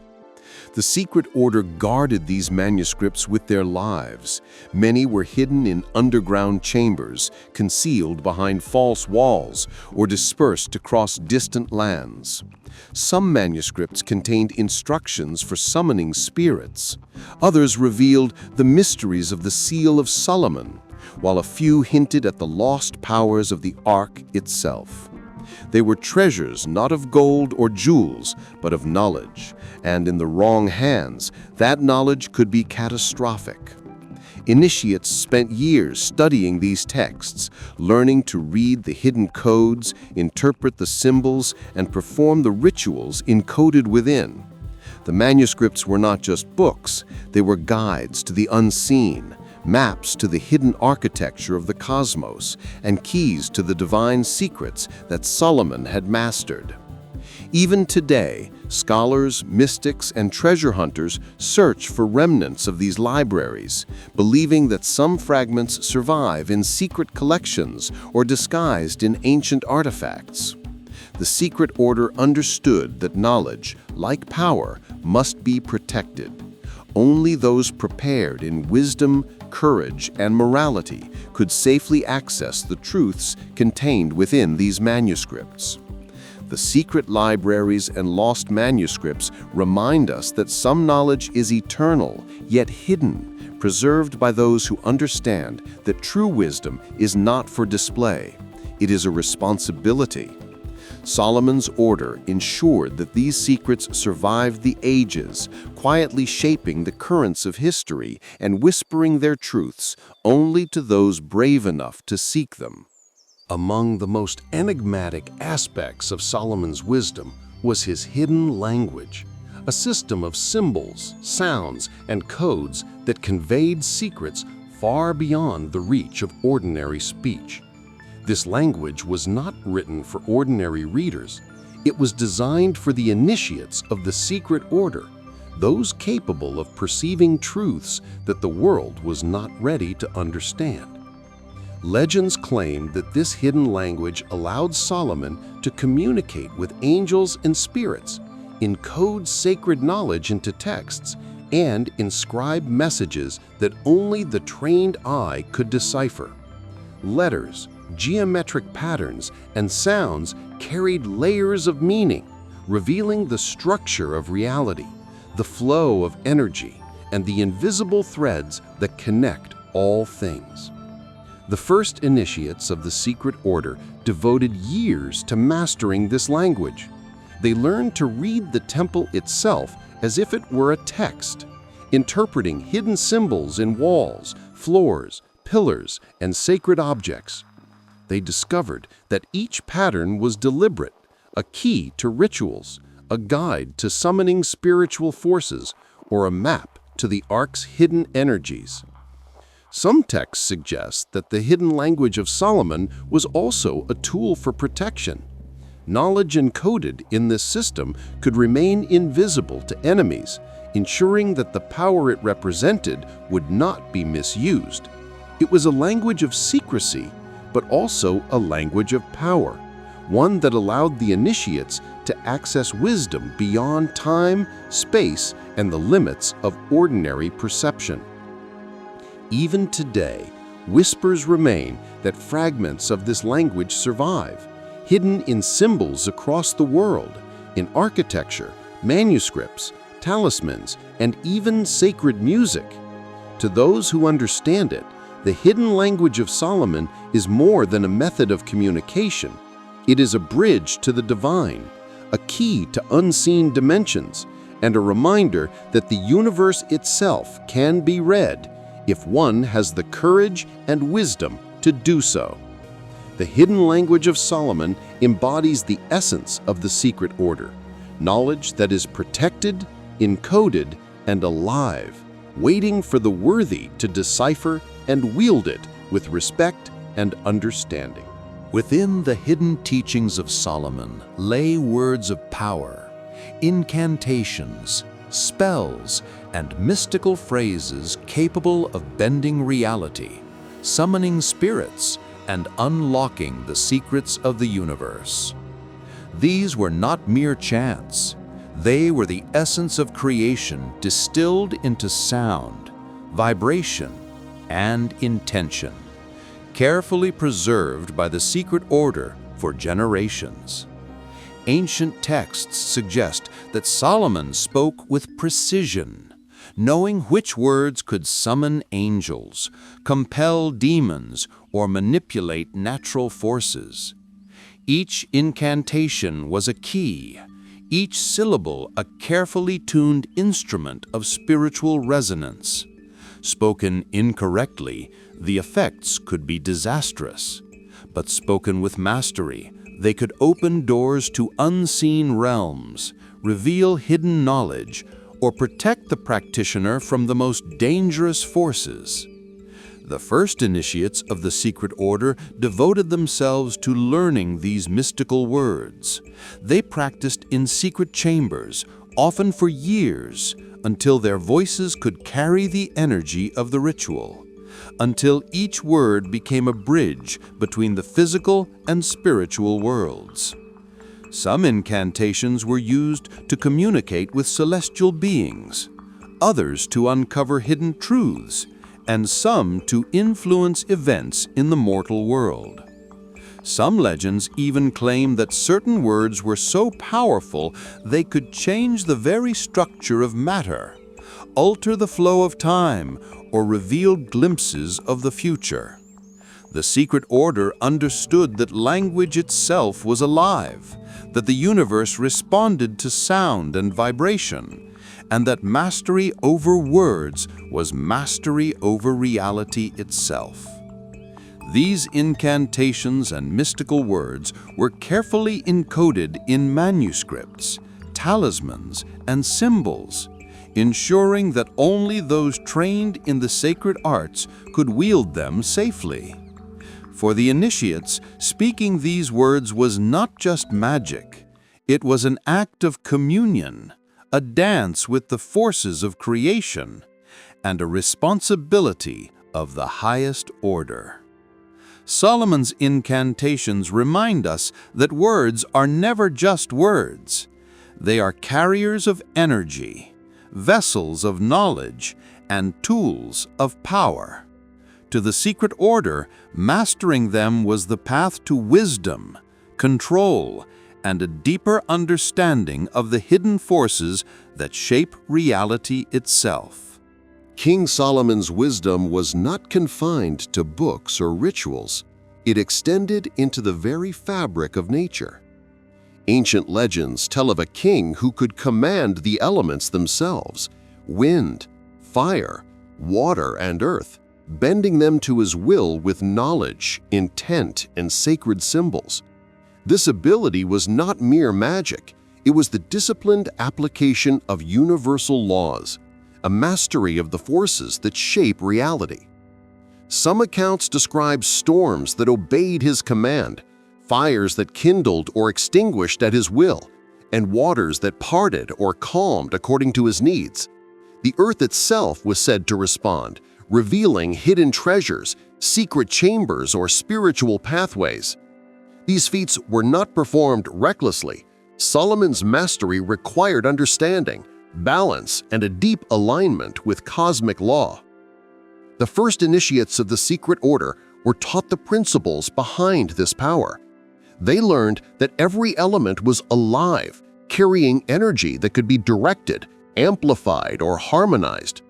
The secret order guarded these manuscripts with their lives. Many were hidden in underground chambers, concealed behind false walls, or dispersed across distant lands. Some manuscripts contained instructions for summoning spirits. Others revealed the mysteries of the Seal of Solomon, while a few hinted at the lost powers of the Ark itself. They were treasures not of gold or jewels, but of knowledge, and in the wrong hands, that knowledge could be catastrophic. Initiates spent years studying these texts, learning to read the hidden codes, interpret the symbols, and perform the rituals encoded within. The manuscripts were not just books, they were guides to the unseen, maps to the hidden architecture of the cosmos, and keys to the divine secrets that Solomon had mastered. Even today, scholars, mystics, and treasure hunters search for remnants of these libraries, believing that some fragments survive in secret collections or disguised in ancient artifacts. The secret order understood that knowledge, like power, must be protected. Only those prepared in wisdom, courage, and morality could safely access the truths contained within these manuscripts. The secret libraries and lost manuscripts remind us that some knowledge is eternal, yet hidden, preserved by those who understand that true wisdom is not for display. It is a responsibility. Solomon's order ensured that these secrets survived the ages, quietly shaping the currents of history and whispering their truths only to those brave enough to seek them. Among the most enigmatic aspects of Solomon's wisdom was his hidden language, a system of symbols, sounds, and codes that conveyed secrets far beyond the reach of ordinary speech. This language was not written for ordinary readers. It was designed for the initiates of the secret order, those capable of perceiving truths that the world was not ready to understand. Legends claim that this hidden language allowed Solomon to communicate with angels and spirits, encode sacred knowledge into texts, and inscribe messages that only the trained eye could decipher. Letters, geometric patterns, and sounds carried layers of meaning, revealing the structure of reality, the flow of energy, and the invisible threads that connect all things. The first initiates of the secret order devoted years to mastering this language. They learned to read the temple itself as if it were a text, interpreting hidden symbols in walls, floors, pillars, and sacred objects. They discovered that each pattern was deliberate, a key to rituals, a guide to summoning spiritual forces, or a map to the Ark's hidden energies. Some texts suggest that the hidden language of Solomon was also a tool for protection. Knowledge encoded in this system could remain invisible to enemies, ensuring that the power it represented would not be misused. It was a language of secrecy, but also a language of power, one that allowed the initiates to access wisdom beyond time, space, and the limits of ordinary perception. Even today, whispers remain that fragments of this language survive, hidden in symbols across the world, in architecture, manuscripts, talismans, and even sacred music. To those who understand it, the hidden language of Solomon is more than a method of communication. It is a bridge to the divine, a key to unseen dimensions, and a reminder that the universe itself can be read if one has the courage and wisdom to do so. The hidden language of Solomon embodies the essence of the secret order, knowledge that is protected, encoded, and alive, waiting for the worthy to decipher and wield it with respect and understanding. Within the hidden teachings of Solomon lay words of power, incantations, spells, and mystical phrases capable of bending reality, summoning spirits, and unlocking the secrets of the universe. These were not mere chants. They were the essence of creation distilled into sound, vibration, and intention, carefully preserved by the secret order for generations. Ancient texts suggest that Solomon spoke with precision, knowing which words could summon angels, compel demons, or manipulate natural forces. Each incantation was a key, each syllable a carefully tuned instrument of spiritual resonance. Spoken incorrectly, the effects could be disastrous, but spoken with mastery, they could open doors to unseen realms, reveal hidden knowledge, or protect the practitioner from the most dangerous forces. The first initiates of the secret order devoted themselves to learning these mystical words. They practiced in secret chambers, often for years, until their voices could carry the energy of the ritual, until each word became a bridge between the physical and spiritual worlds. Some incantations were used to communicate with celestial beings, others to uncover hidden truths, and some to influence events in the mortal world. Some legends even claim that certain words were so powerful they could change the very structure of matter, alter the flow of time, or reveal glimpses of the future. The secret order understood that language itself was alive, that the universe responded to sound and vibration, and that mastery over words was mastery over reality itself. These incantations and mystical words were carefully encoded in manuscripts, talismans, and symbols, ensuring that only those trained in the sacred arts could wield them safely. For the initiates, speaking these words was not just magic, it was an act of communion, a dance with the forces of creation, and a responsibility of the highest order. Solomon's incantations remind us that words are never just words. They are carriers of energy, vessels of knowledge, and tools of power. To the secret order, mastering them was the path to wisdom, control, and a deeper understanding of the hidden forces that shape reality itself. King Solomon's wisdom was not confined to books or rituals. It extended into the very fabric of nature. Ancient legends tell of a king who could command the elements themselves, wind, fire, water, and earth, bending them to his will with knowledge, intent, and sacred symbols. This ability was not mere magic, it was the disciplined application of universal laws, a mastery of the forces that shape reality. Some accounts describe storms that obeyed his command, fires that kindled or extinguished at his will, and waters that parted or calmed according to his needs. The earth itself was said to respond, revealing hidden treasures, secret chambers, or spiritual pathways. These feats were not performed recklessly. Solomon's mastery required understanding, balance, and a deep alignment with cosmic law. The first initiates of the secret order were taught the principles behind this power. They learned that every element was alive, carrying energy that could be directed, amplified, or harmonized.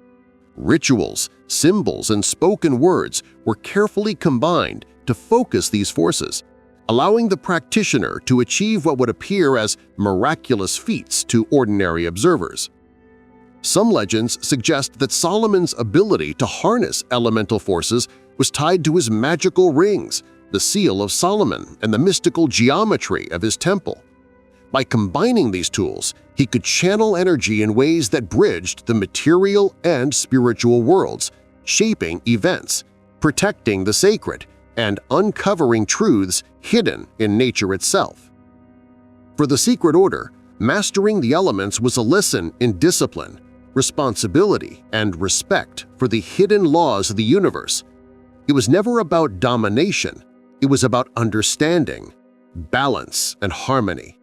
Rituals, symbols, and spoken words were carefully combined to focus these forces, allowing the practitioner to achieve what would appear as miraculous feats to ordinary observers. Some legends suggest that Solomon's ability to harness elemental forces was tied to his magical rings, the Seal of Solomon, and the mystical geometry of his temple. By combining these tools, he could channel energy in ways that bridged the material and spiritual worlds, shaping events, protecting the sacred, and uncovering truths hidden in nature itself. For the secret order, mastering the elements was a lesson in discipline, responsibility, and respect for the hidden laws of the universe. It was never about domination, it was about understanding, balance, and harmony.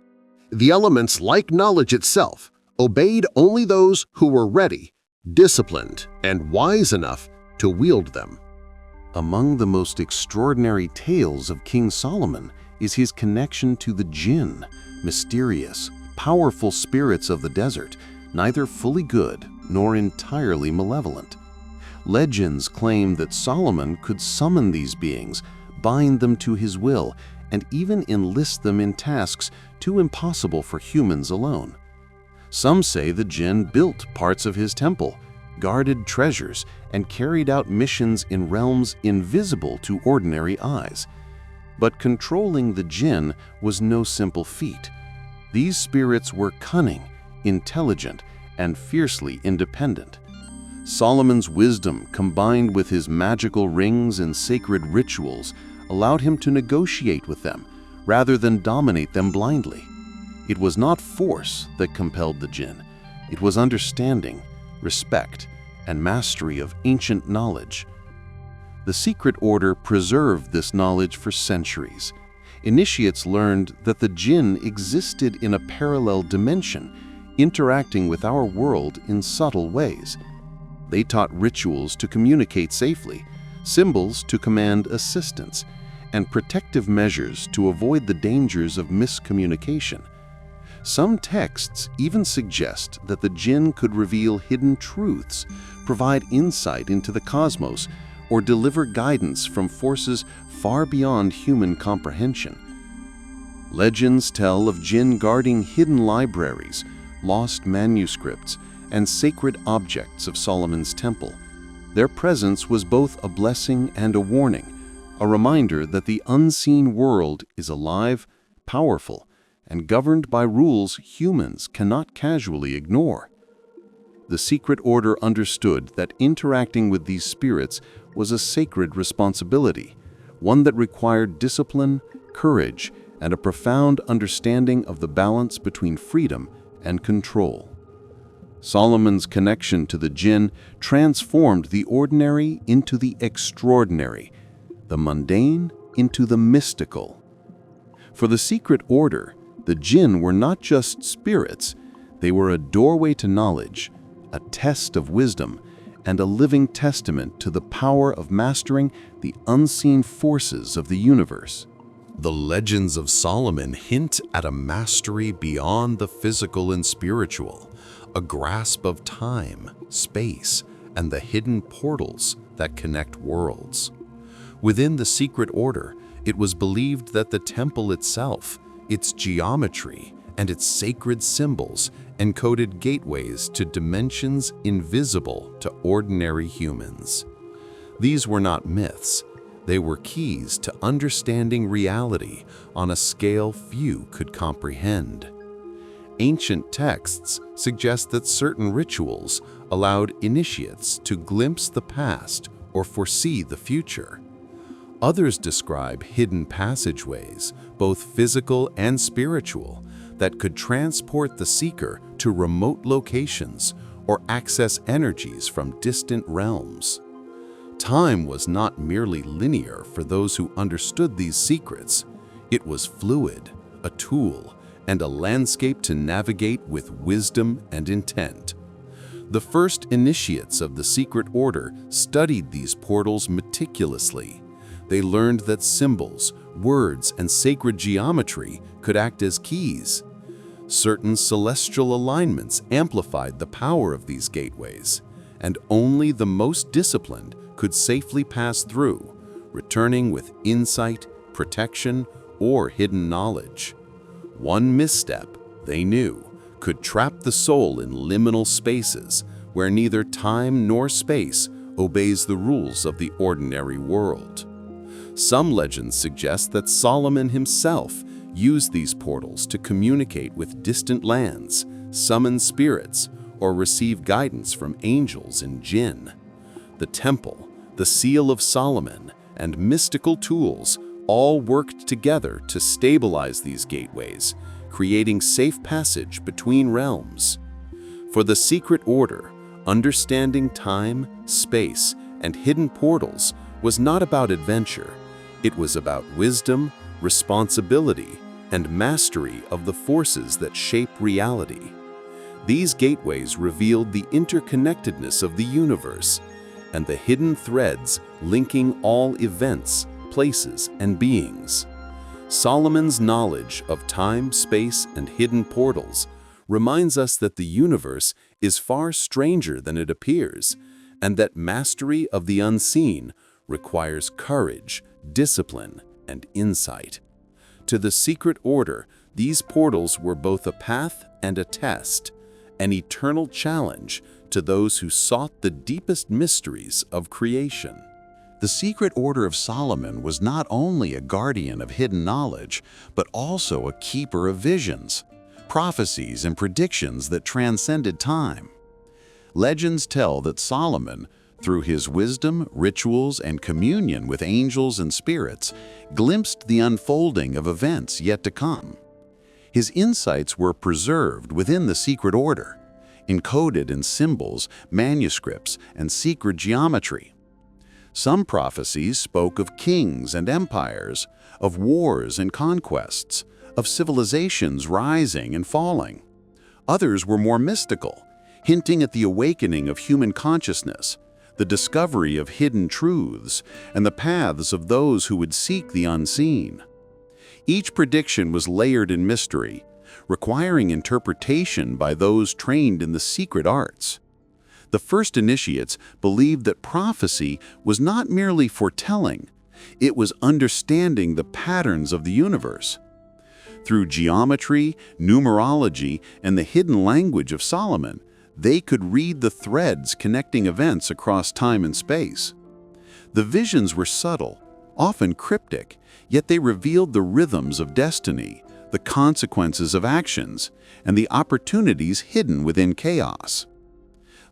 The elements, like knowledge itself, obeyed only those who were ready, disciplined, and wise enough to wield them. Among the most extraordinary tales of King Solomon is his connection to the Djinn, mysterious, powerful spirits of the desert, neither fully good nor entirely malevolent. Legends claim that Solomon could summon these beings, bind them to his will, and even enlist them in tasks too impossible for humans alone. Some say the Djinn built parts of his temple, guarded treasures, and carried out missions in realms invisible to ordinary eyes. But controlling the Djinn was no simple feat. These spirits were cunning, intelligent, and fiercely independent. Solomon's wisdom, combined with his magical rings and sacred rituals, allowed him to negotiate with them rather than dominate them blindly. It was not force that compelled the Djinn. It was understanding, respect, and mastery of ancient knowledge. The secret order preserved this knowledge for centuries. Initiates learned that the Djinn existed in a parallel dimension, interacting with our world in subtle ways. They taught rituals to communicate safely, symbols to command assistance, and protective measures to avoid the dangers of miscommunication. Some texts even suggest that the Djinn could reveal hidden truths, provide insight into the cosmos, or deliver guidance from forces far beyond human comprehension. Legends tell of Djinn guarding hidden libraries, lost manuscripts, and sacred objects of Solomon's temple. Their presence was both a blessing and a warning, a reminder that the unseen world is alive, powerful, and governed by rules humans cannot casually ignore. The secret order understood that interacting with these spirits was a sacred responsibility, one that required discipline, courage, and a profound understanding of the balance between freedom and control. Solomon's connection to the Djinn transformed the ordinary into the extraordinary, the mundane into the mystical. For the secret order, the Djinn were not just spirits, they were a doorway to knowledge, a test of wisdom, and a living testament to the power of mastering the unseen forces of the universe. The legends of Solomon hint at a mastery beyond the physical and spiritual, a grasp of time, space, and the hidden portals that connect worlds. Within the secret order, it was believed that the temple itself, its geometry, and its sacred symbols encoded gateways to dimensions invisible to ordinary humans. These were not myths. They were keys to understanding reality on a scale few could comprehend. Ancient texts suggest that certain rituals allowed initiates to glimpse the past or foresee the future. Others describe hidden passageways, both physical and spiritual, that could transport the seeker to remote locations or access energies from distant realms. Time was not merely linear for those who understood these secrets. It was fluid, a tool, and a landscape to navigate with wisdom and intent. The first initiates of the secret order studied these portals meticulously. They learned that symbols, words, and sacred geometry could act as keys. Certain celestial alignments amplified the power of these gateways, and only the most disciplined could safely pass through, returning with insight, protection, or hidden knowledge. One misstep, they knew, could trap the soul in liminal spaces where neither time nor space obeys the rules of the ordinary world. Some legends suggest that Solomon himself used these portals to communicate with distant lands, summon spirits, or receive guidance from angels and Djinn. The temple, the seal of Solomon, and mystical tools all worked together to stabilize these gateways, creating safe passage between realms. For the secret order, understanding time, space, and hidden portals was not about adventure. It was about wisdom, responsibility, and mastery of the forces that shape reality. These gateways revealed the interconnectedness of the universe and the hidden threads linking all events, places, and beings. Solomon's knowledge of time, space, and hidden portals reminds us that the universe is far stranger than it appears, and that mastery of the unseen requires courage, discipline, and insight. To the secret order, these portals were both a path and a test, an eternal challenge to those who sought the deepest mysteries of creation. The secret order of Solomon was not only a guardian of hidden knowledge, but also a keeper of visions, prophecies, and predictions that transcended time. Legends tell that Solomon, through his wisdom, rituals, and communion with angels and spirits, glimpsed the unfolding of events yet to come. His insights were preserved within the secret order, encoded in symbols, manuscripts, and secret geometry. Some prophecies spoke of kings and empires, of wars and conquests, of civilizations rising and falling. Others were more mystical, hinting at the awakening of human consciousness, the discovery of hidden truths, and the paths of those who would seek the unseen. Each prediction was layered in mystery, requiring interpretation by those trained in the secret arts. The first initiates believed that prophecy was not merely foretelling, it was understanding the patterns of the universe. Through geometry, numerology, and the hidden language of Solomon, they could read the threads connecting events across time and space. The visions were subtle, often cryptic, yet they revealed the rhythms of destiny, the consequences of actions, and the opportunities hidden within chaos.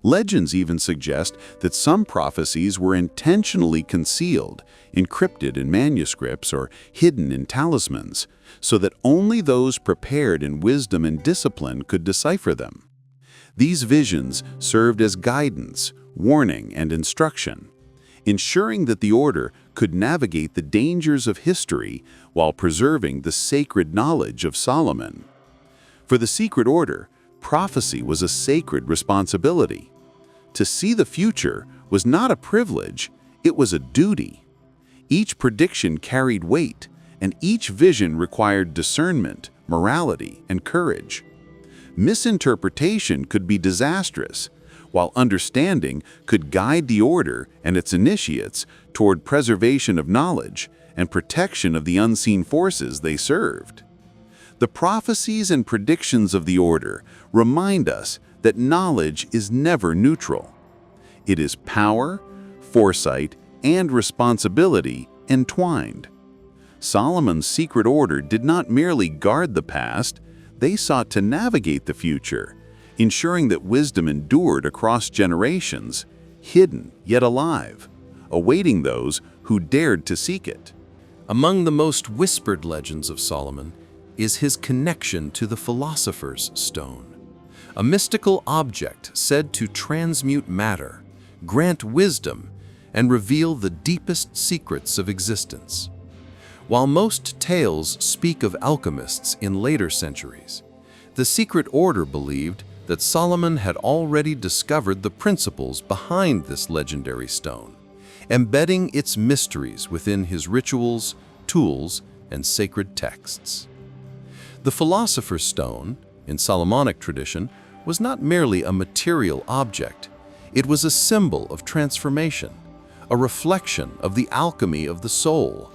Legends even suggest that some prophecies were intentionally concealed, encrypted in manuscripts or hidden in talismans, so that only those prepared in wisdom and discipline could decipher them. These visions served as guidance, warning, and instruction, ensuring that the order could navigate the dangers of history while preserving the sacred knowledge of Solomon. For the secret order, prophecy was a sacred responsibility. To see the future was not a privilege, it was a duty. Each prediction carried weight, and each vision required discernment, morality, and courage. Misinterpretation could be disastrous, while understanding could guide the order and its initiates toward preservation of knowledge and protection of the unseen forces they served. The prophecies and predictions of the order remind us that knowledge is never neutral. It is power, foresight, and responsibility entwined. Solomon's secret order did not merely guard the past, they sought to navigate the future, ensuring that wisdom endured across generations, hidden yet alive, awaiting those who dared to seek it. Among the most whispered legends of Solomon is his connection to the Philosopher's Stone, a mystical object said to transmute matter, grant wisdom, and reveal the deepest secrets of existence. While most tales speak of alchemists in later centuries, the secret order believed that Solomon had already discovered the principles behind this legendary stone, embedding its mysteries within his rituals, tools, and sacred texts. The Philosopher's Stone, in Solomonic tradition, was not merely a material object. It was a symbol of transformation, a reflection of the alchemy of the soul.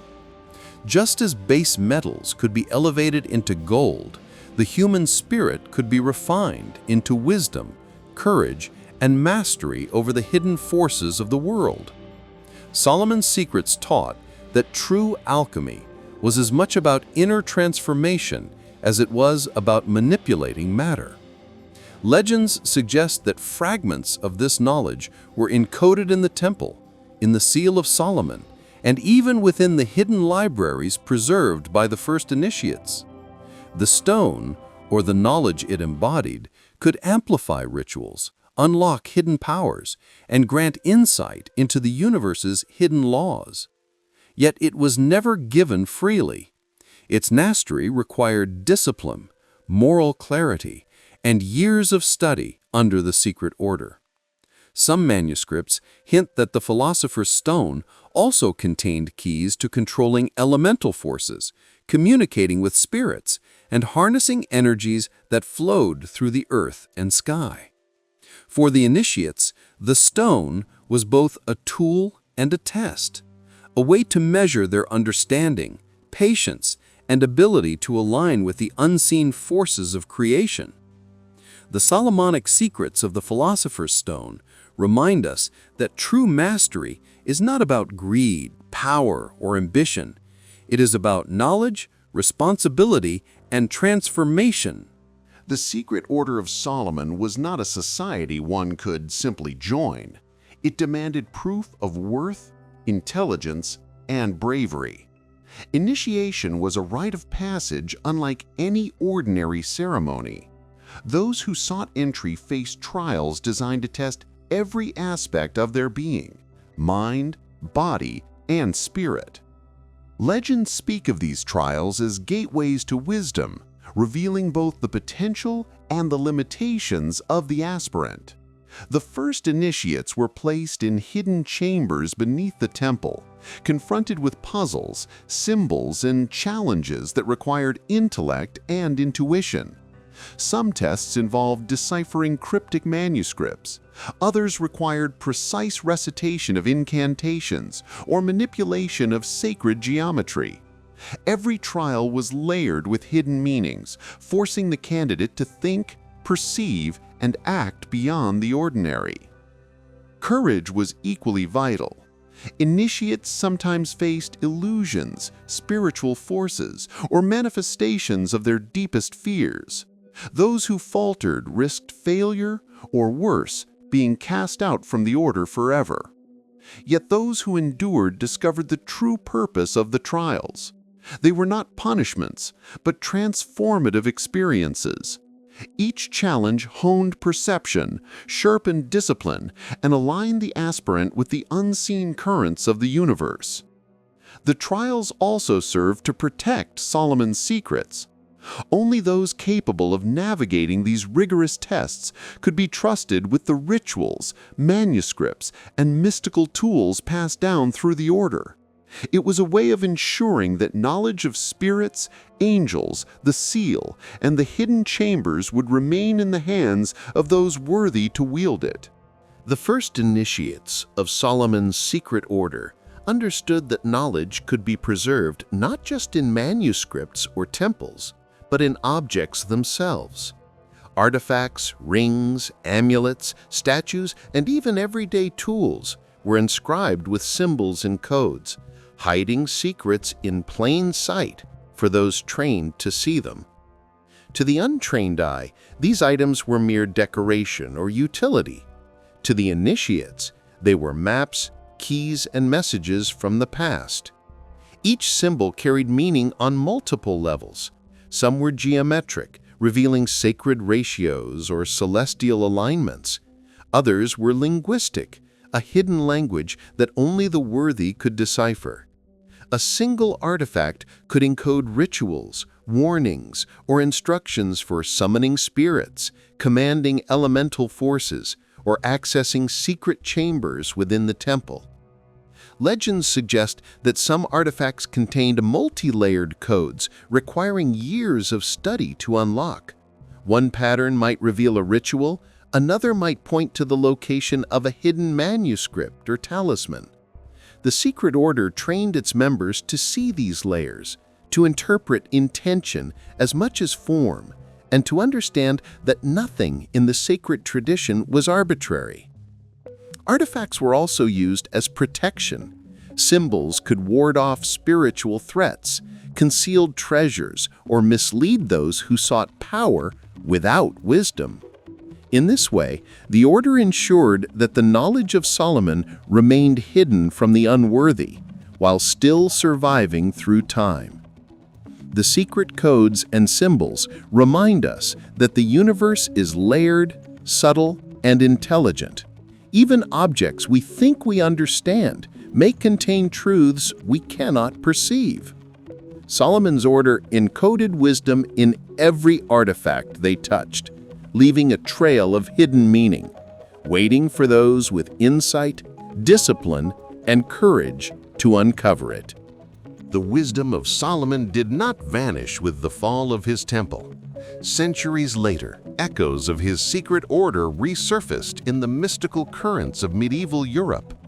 Just as base metals could be elevated into gold, the human spirit could be refined into wisdom, courage, and mastery over the hidden forces of the world. Solomon's secrets taught that true alchemy was as much about inner transformation as it was about manipulating matter. Legends suggest that fragments of this knowledge were encoded in the temple, in the Seal of Solomon, and even within the hidden libraries preserved by the first initiates. The stone, or the knowledge it embodied, could amplify rituals, unlock hidden powers, and grant insight into the universe's hidden laws. Yet it was never given freely. Its mastery required discipline, moral clarity, and years of study under the secret order. Some manuscripts hint that the Philosopher's Stone also contained keys to controlling elemental forces, communicating with spirits, and harnessing energies that flowed through the earth and sky. For the initiates, the stone was both a tool and a test, a way to measure their understanding, patience, and ability to align with the unseen forces of creation. The Solomonic secrets of the Philosopher's Stone remind us that true mastery is not about greed, power, or ambition. It is about knowledge, responsibility, and transformation. The secret order of Solomon was not a society one could simply join. It demanded proof of worth, intelligence, and bravery. Initiation was a rite of passage unlike any ordinary ceremony. Those who sought entry faced trials designed to test every aspect of their being, mind, body, and spirit. Legends speak of these trials as gateways to wisdom, revealing both the potential and the limitations of the aspirant. The first initiates were placed in hidden chambers beneath the temple, confronted with puzzles, symbols, and challenges that required intellect and intuition. Some tests involved deciphering cryptic manuscripts. Others required precise recitation of incantations or manipulation of sacred geometry. Every trial was layered with hidden meanings, forcing the candidate to think, perceive, and act beyond the ordinary. Courage was equally vital. Initiates sometimes faced illusions, spiritual forces, or manifestations of their deepest fears. Those who faltered risked failure, or worse, being cast out from the order forever. Yet those who endured discovered the true purpose of the trials. They were not punishments, but transformative experiences. Each challenge honed perception, sharpened discipline, and aligned the aspirant with the unseen currents of the universe. The trials also served to protect Solomon's secrets. Only those capable of navigating these rigorous tests could be trusted with the rituals, manuscripts, and mystical tools passed down through the order. It was a way of ensuring that knowledge of spirits, angels, the seal, and the hidden chambers would remain in the hands of those worthy to wield it. The first initiates of Solomon's secret order understood that knowledge could be preserved not just in manuscripts or temples, but in objects themselves. Artifacts, rings, amulets, statues, and even everyday tools were inscribed with symbols and codes, hiding secrets in plain sight for those trained to see them. To the untrained eye, these items were mere decoration or utility. To the initiates, they were maps, keys, and messages from the past. Each symbol carried meaning on multiple levels. Some were geometric, revealing sacred ratios or celestial alignments. Others were linguistic, a hidden language that only the worthy could decipher. A single artifact could encode rituals, warnings, or instructions for summoning spirits, commanding elemental forces, or accessing secret chambers within the temple. Legends suggest that some artifacts contained multi-layered codes requiring years of study to unlock. One pattern might reveal a ritual, another might point to the location of a hidden manuscript or talisman. The secret order trained its members to see these layers, to interpret intention as much as form, and to understand that nothing in the sacred tradition was arbitrary. Artifacts were also used as protection. Symbols could ward off spiritual threats, concealed treasures, or mislead those who sought power without wisdom. In this way, the order ensured that the knowledge of Solomon remained hidden from the unworthy, while still surviving through time. The secret codes and symbols remind us that the universe is layered, subtle, and intelligent. Even objects we think we understand may contain truths we cannot perceive. Solomon's order encoded wisdom in every artifact they touched, leaving a trail of hidden meaning, waiting for those with insight, discipline, and courage to uncover it. The wisdom of Solomon did not vanish with the fall of his temple. Centuries later, echoes of his secret order resurfaced in the mystical currents of medieval Europe.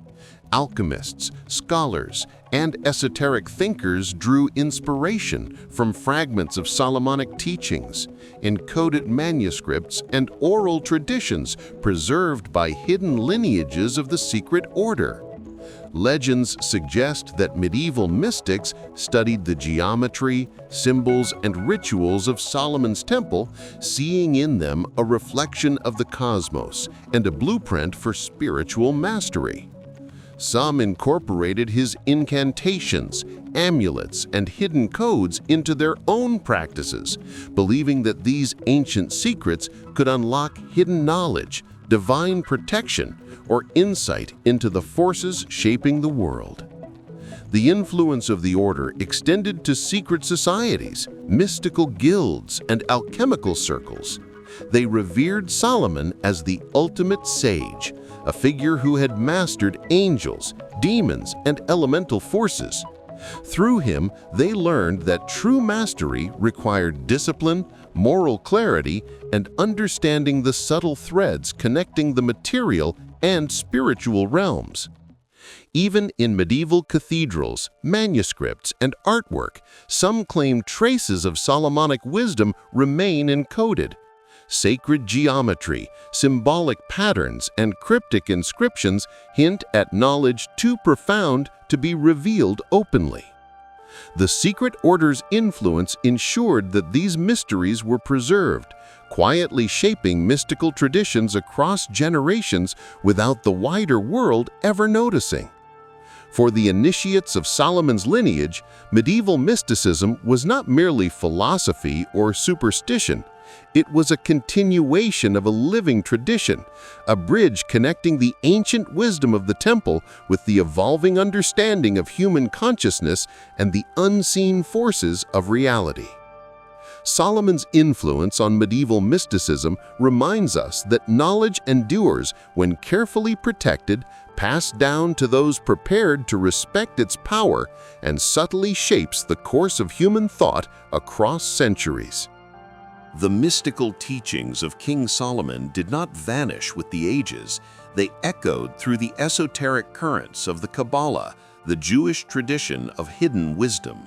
Alchemists, scholars, and esoteric thinkers drew inspiration from fragments of Solomonic teachings, encoded manuscripts, and oral traditions preserved by hidden lineages of the secret order. Legends suggest that medieval mystics studied the geometry, symbols, and rituals of Solomon's temple, seeing in them a reflection of the cosmos and a blueprint for spiritual mastery. Some incorporated his incantations, amulets, and hidden codes into their own practices, believing that these ancient secrets could unlock hidden knowledge, divine protection, or insight into the forces shaping the world. The influence of the order extended to secret societies, mystical guilds, and alchemical circles. They revered Solomon as the ultimate sage, a figure who had mastered angels, demons, and elemental forces. Through him, they learned that true mastery required discipline, moral clarity, and understanding the subtle threads connecting the material and spiritual realms. Even in medieval cathedrals, manuscripts, and artwork, some claim traces of Solomonic wisdom remain encoded. Sacred geometry, symbolic patterns, and cryptic inscriptions hint at knowledge too profound to be revealed openly. The secret order's influence ensured that these mysteries were preserved, quietly shaping mystical traditions across generations without the wider world ever noticing. For the initiates of Solomon's lineage, medieval mysticism was not merely philosophy or superstition. It was a continuation of a living tradition, a bridge connecting the ancient wisdom of the temple with the evolving understanding of human consciousness and the unseen forces of reality. Solomon's influence on medieval mysticism reminds us that knowledge endures when carefully protected, passed down to those prepared to respect its power, and subtly shapes the course of human thought across centuries. The mystical teachings of King Solomon did not vanish with the ages. They echoed through the esoteric currents of the Kabbalah, the Jewish tradition of hidden wisdom.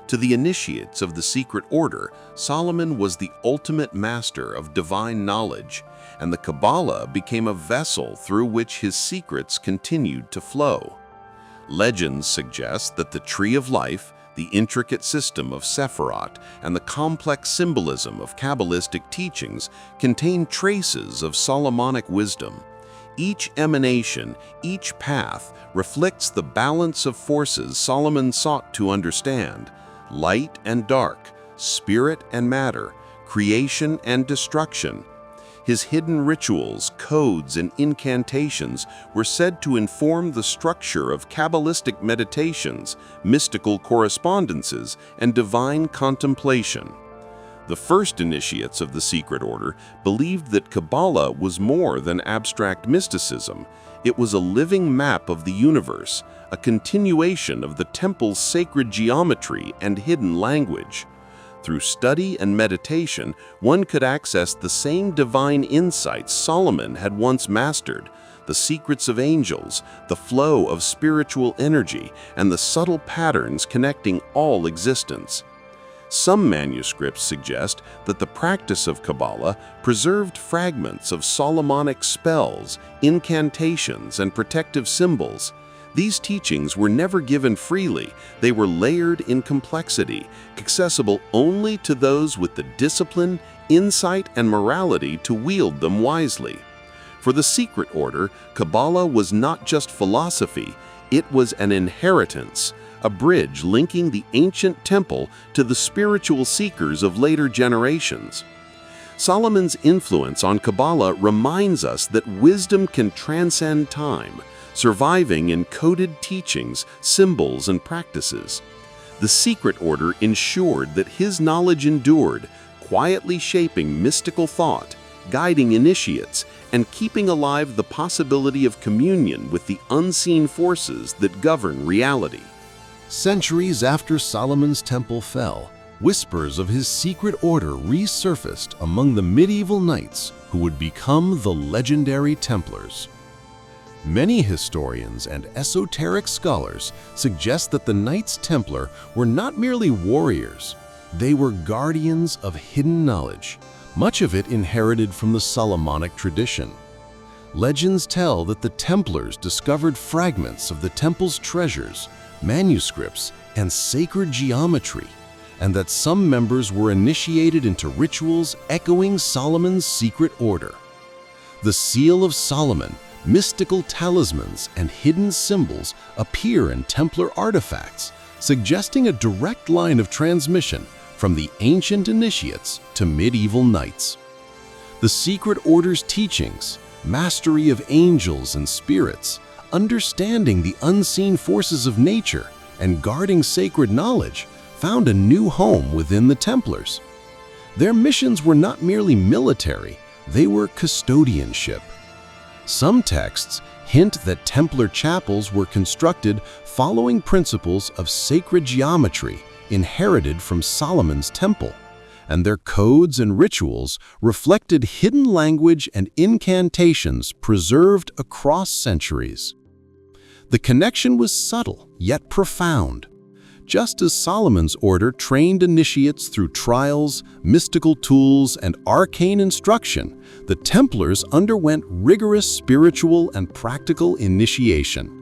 To the initiates of the secret order, Solomon was the ultimate master of divine knowledge, and the Kabbalah became a vessel through which his secrets continued to flow. Legends suggest that the Tree of Life, the intricate system of Sephirot, and the complex symbolism of Kabbalistic teachings contain traces of Solomonic wisdom. Each emanation, each path, reflects the balance of forces Solomon sought to understand: light and dark, spirit and matter, creation and destruction. His hidden rituals, codes, and incantations were said to inform the structure of Kabbalistic meditations, mystical correspondences, and divine contemplation. The first initiates of the secret order believed that Kabbalah was more than abstract mysticism. It was a living map of the universe, a continuation of the temple's sacred geometry and hidden language. Through study and meditation, one could access the same divine insights Solomon had once mastered: the secrets of angels, the flow of spiritual energy, and the subtle patterns connecting all existence. Some manuscripts suggest that the practice of Kabbalah preserved fragments of Solomonic spells, incantations, and protective symbols. These teachings were never given freely. They were layered in complexity, accessible only to those with the discipline, insight, and morality to wield them wisely. For the secret order, Kabbalah was not just philosophy, it was an inheritance, a bridge linking the ancient temple to the spiritual seekers of later generations. Solomon's influence on Kabbalah reminds us that wisdom can transcend time, surviving in coded teachings, symbols, and practices. The secret order ensured that his knowledge endured, quietly shaping mystical thought, guiding initiates, and keeping alive the possibility of communion with the unseen forces that govern reality. Centuries after Solomon's temple fell, whispers of his secret order resurfaced among the medieval knights who would become the legendary Templars. Many historians and esoteric scholars suggest that the Knights Templar were not merely warriors, they were guardians of hidden knowledge, much of it inherited from the Solomonic tradition. Legends tell that the Templars discovered fragments of the temple's treasures, manuscripts, and sacred geometry, and that some members were initiated into rituals echoing Solomon's secret order. The Seal of Solomon, mystical talismans, and hidden symbols appear in Templar artifacts, suggesting a direct line of transmission from the ancient initiates to medieval knights. The secret order's teachings, mastery of angels and spirits, understanding the unseen forces of nature, and guarding sacred knowledge found a new home within the Templars. Their missions were not merely military, they were custodianship. Some texts hint that Templar chapels were constructed following principles of sacred geometry inherited from Solomon's temple, and their codes and rituals reflected hidden language and incantations preserved across centuries. The connection was subtle yet profound. Just as Solomon's order trained initiates through trials, mystical tools, and arcane instruction, the Templars underwent rigorous spiritual and practical initiation.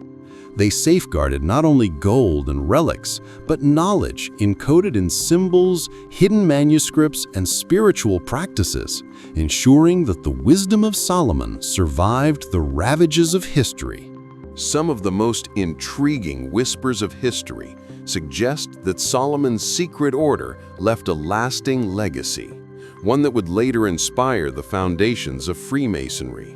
They safeguarded not only gold and relics, but knowledge encoded in symbols, hidden manuscripts, and spiritual practices, ensuring that the wisdom of Solomon survived the ravages of history. Some of the most intriguing whispers of history suggest that Solomon's secret order left a lasting legacy, one that would later inspire the foundations of Freemasonry.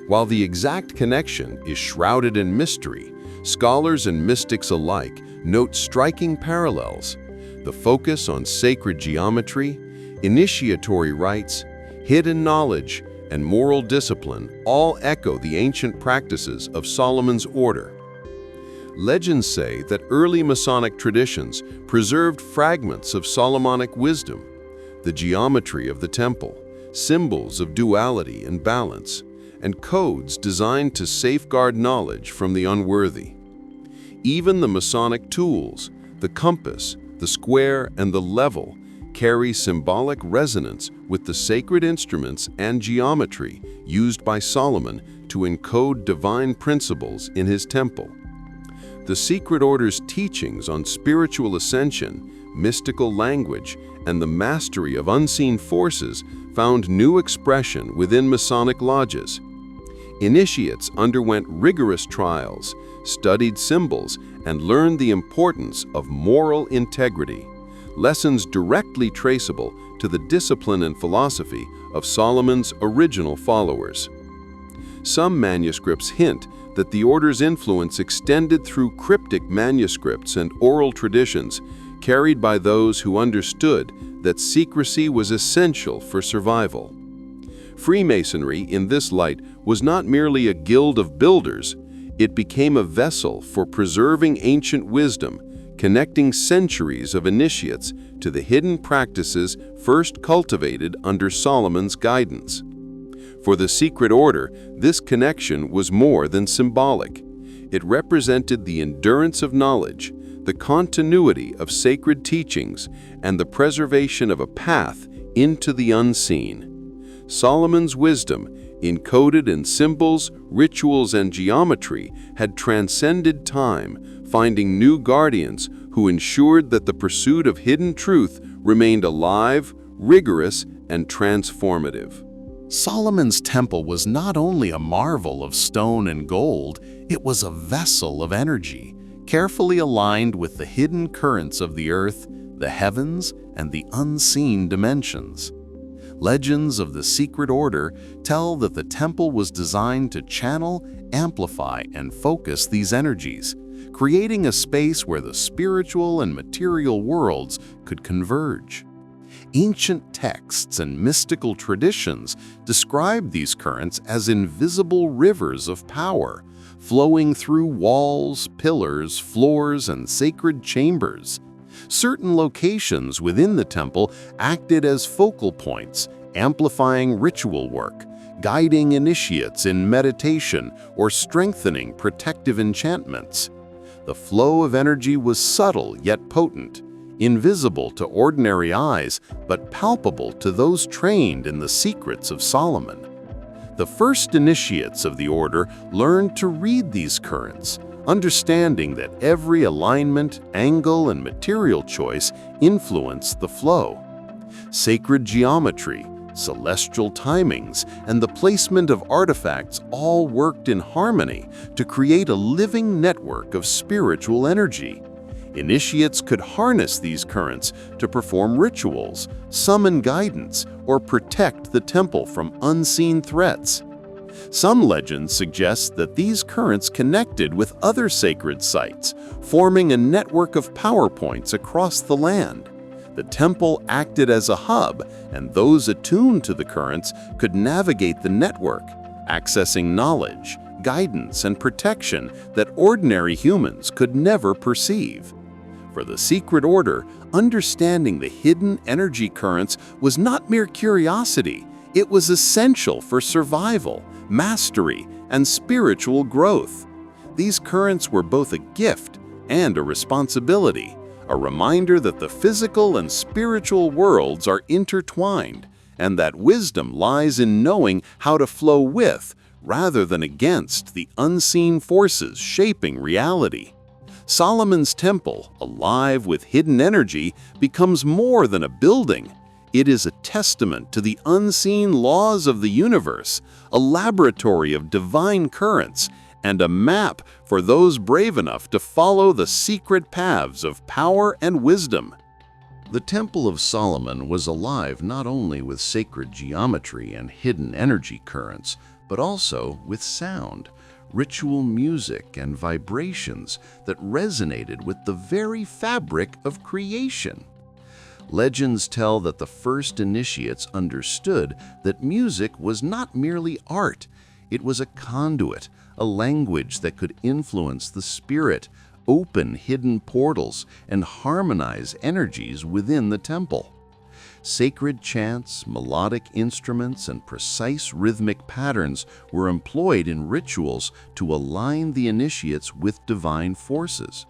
While the exact connection is shrouded in mystery, scholars and mystics alike note striking parallels. The focus on sacred geometry, initiatory rites, hidden knowledge, and moral discipline all echo the ancient practices of Solomon's order. Legends say that early Masonic traditions preserved fragments of Solomonic wisdom, the geometry of the temple, symbols of duality and balance, and codes designed to safeguard knowledge from the unworthy. Even the Masonic tools, the compass, the square, and the level, carry symbolic resonance with the sacred instruments and geometry used by Solomon to encode divine principles in his temple. The secret order's teachings on spiritual ascension, mystical language, and the mastery of unseen forces found new expression within Masonic lodges. Initiates underwent rigorous trials, studied symbols, and learned the importance of moral integrity, lessons directly traceable to the discipline and philosophy of Solomon's original followers. Some manuscripts hint that the order's influence extended through cryptic manuscripts and oral traditions carried by those who understood that secrecy was essential for survival. Freemasonry, in this light, was not merely a guild of builders, it became a vessel for preserving ancient wisdom, connecting centuries of initiates to the hidden practices first cultivated under Solomon's guidance. For the secret order, this connection was more than symbolic. It represented the endurance of knowledge, the continuity of sacred teachings, and the preservation of a path into the unseen. Solomon's wisdom, encoded in symbols, rituals, and geometry, had transcended time, finding new guardians who ensured that the pursuit of hidden truth remained alive, rigorous, and transformative. Solomon's temple was not only a marvel of stone and gold, it was a vessel of energy, carefully aligned with the hidden currents of the earth, the heavens, and the unseen dimensions. Legends of the secret order tell that the temple was designed to channel, amplify, and focus these energies, creating a space where the spiritual and material worlds could converge. Ancient texts and mystical traditions describe these currents as invisible rivers of power, flowing through walls, pillars, floors, and sacred chambers. Certain locations within the temple acted as focal points, amplifying ritual work, guiding initiates in meditation, or strengthening protective enchantments. The flow of energy was subtle yet potent, invisible to ordinary eyes but palpable to those trained in the secrets of Solomon. The first initiates of the order learned to read these currents, understanding that every alignment, angle, and material choice influenced the flow. Sacred geometry, celestial timings, and the placement of artifacts all worked in harmony to create a living network of spiritual energy. Initiates could harness these currents to perform rituals, summon guidance, or protect the temple from unseen threats. Some legends suggest that these currents connected with other sacred sites, forming a network of power points across the land. The temple acted as a hub, and those attuned to the currents could navigate the network, accessing knowledge, guidance, and protection that ordinary humans could never perceive. For the secret order, understanding the hidden energy currents was not mere curiosity, it was essential for survival, mastery, and spiritual growth. These currents were both a gift and a responsibility, a reminder that the physical and spiritual worlds are intertwined, and that wisdom lies in knowing how to flow with, rather than against, the unseen forces shaping reality. Solomon's temple, alive with hidden energy, becomes more than a building. It is a testament to the unseen laws of the universe, a laboratory of divine currents, and a map for those brave enough to follow the secret paths of power and wisdom. The Temple of Solomon was alive not only with sacred geometry and hidden energy currents, but also with sound, ritual music, and vibrations that resonated with the very fabric of creation. Legends tell that the first initiates understood that music was not merely art, it was a conduit, a language that could influence the spirit, open hidden portals, and harmonize energies within the temple. Sacred chants, melodic instruments, and precise rhythmic patterns were employed in rituals to align the initiates with divine forces.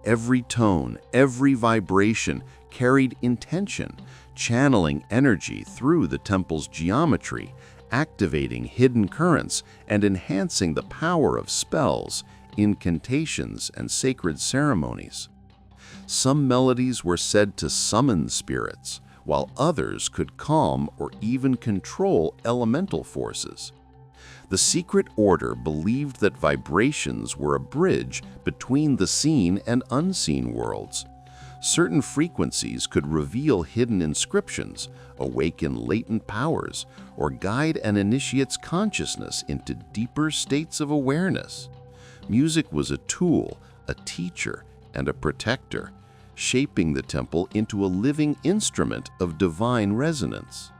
Every tone, every vibration carried intention, channeling energy through the temple's geometry, activating hidden currents, and enhancing the power of spells, incantations, and sacred ceremonies. Some melodies were said to summon spirits, while others could calm or even control elemental forces. The secret order believed that vibrations were a bridge between the seen and unseen worlds. Certain frequencies could reveal hidden inscriptions, awaken latent powers, or guide an initiate's consciousness into deeper states of awareness. Music was a tool, a teacher, and a protector, shaping the temple into a living instrument of divine resonance.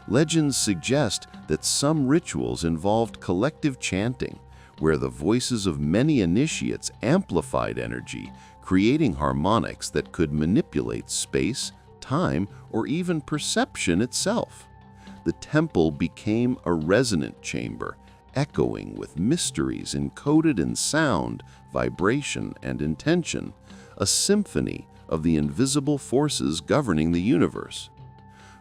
Legends suggest that some rituals involved collective chanting, where the voices of many initiates amplified energy, creating harmonics that could manipulate space, time, or even perception itself. The temple became a resonant chamber, echoing with mysteries encoded in sound, vibration, and intention, a symphony of the invisible forces governing the universe.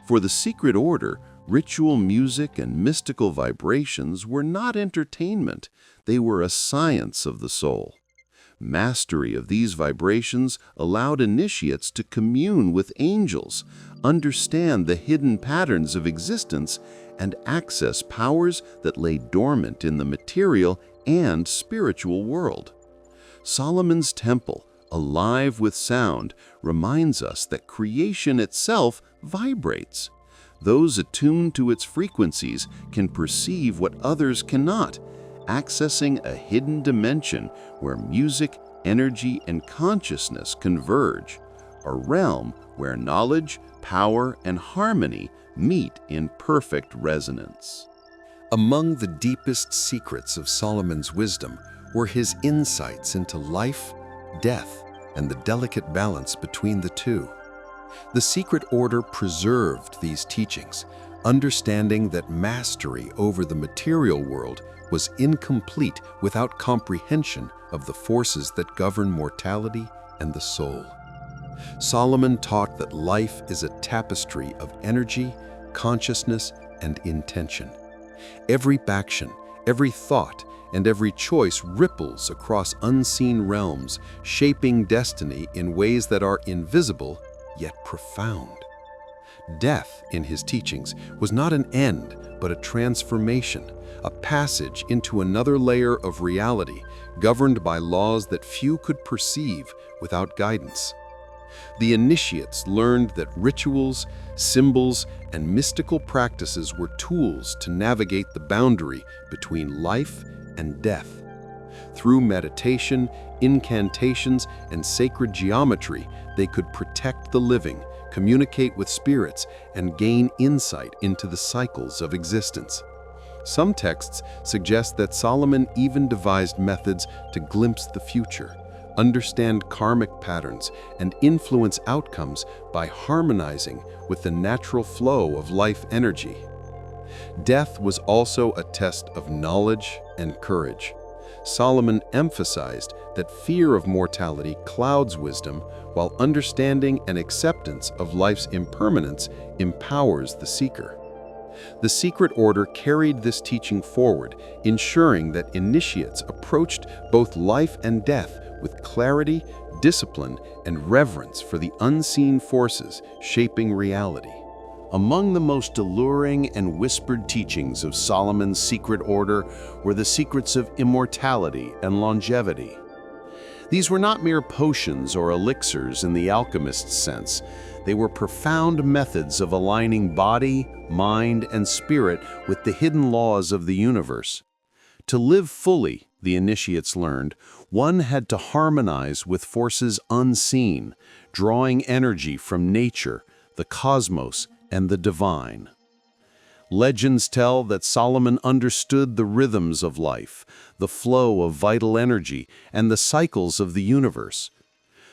For the secret order, ritual music and mystical vibrations were not entertainment, they were a science of the soul. Mastery of these vibrations allowed initiates to commune with angels, understand the hidden patterns of existence, and access powers that lay dormant in the material and spiritual world. Solomon's temple, alive with sound, reminds us that creation itself vibrates. Those attuned to its frequencies can perceive what others cannot, accessing a hidden dimension where music, energy and consciousness converge, a realm where knowledge, power, and harmony meet in perfect resonance. Among the deepest secrets of Solomon's wisdom were his insights into life, death, and the delicate balance between the two. The secret order preserved these teachings, understanding that mastery over the material world was incomplete without comprehension of the forces that govern mortality and the soul. Solomon taught that life is a tapestry of energy, consciousness, and intention. Every action, every thought, and every choice ripples across unseen realms, shaping destiny in ways that are invisible yet profound. Death, in his teachings, was not an end, but a transformation, a passage into another layer of reality, governed by laws that few could perceive without guidance. The initiates learned that rituals, symbols, and mystical practices were tools to navigate the boundary between life and death. Through meditation, incantations, and sacred geometry, they could protect the living, communicate with spirits, and gain insight into the cycles of existence. Some texts suggest that Solomon even devised methods to glimpse the future, understand karmic patterns, and influence outcomes by harmonizing with the natural flow of life energy. Death was also a test of knowledge and courage. Solomon emphasized that fear of mortality clouds wisdom, while understanding and acceptance of life's impermanence empowers the seeker. The secret order carried this teaching forward, ensuring that initiates approached both life and death with clarity, discipline, and reverence for the unseen forces shaping reality. Among the most alluring and whispered teachings of Solomon's secret order were the secrets of immortality and longevity. These were not mere potions or elixirs in the alchemist's sense. They were profound methods of aligning body, mind, and spirit with the hidden laws of the universe. To live fully, the initiates learned, one had to harmonize with forces unseen, drawing energy from nature, the cosmos, and the divine. Legends tell that Solomon understood the rhythms of life, the flow of vital energy, and the cycles of the universe.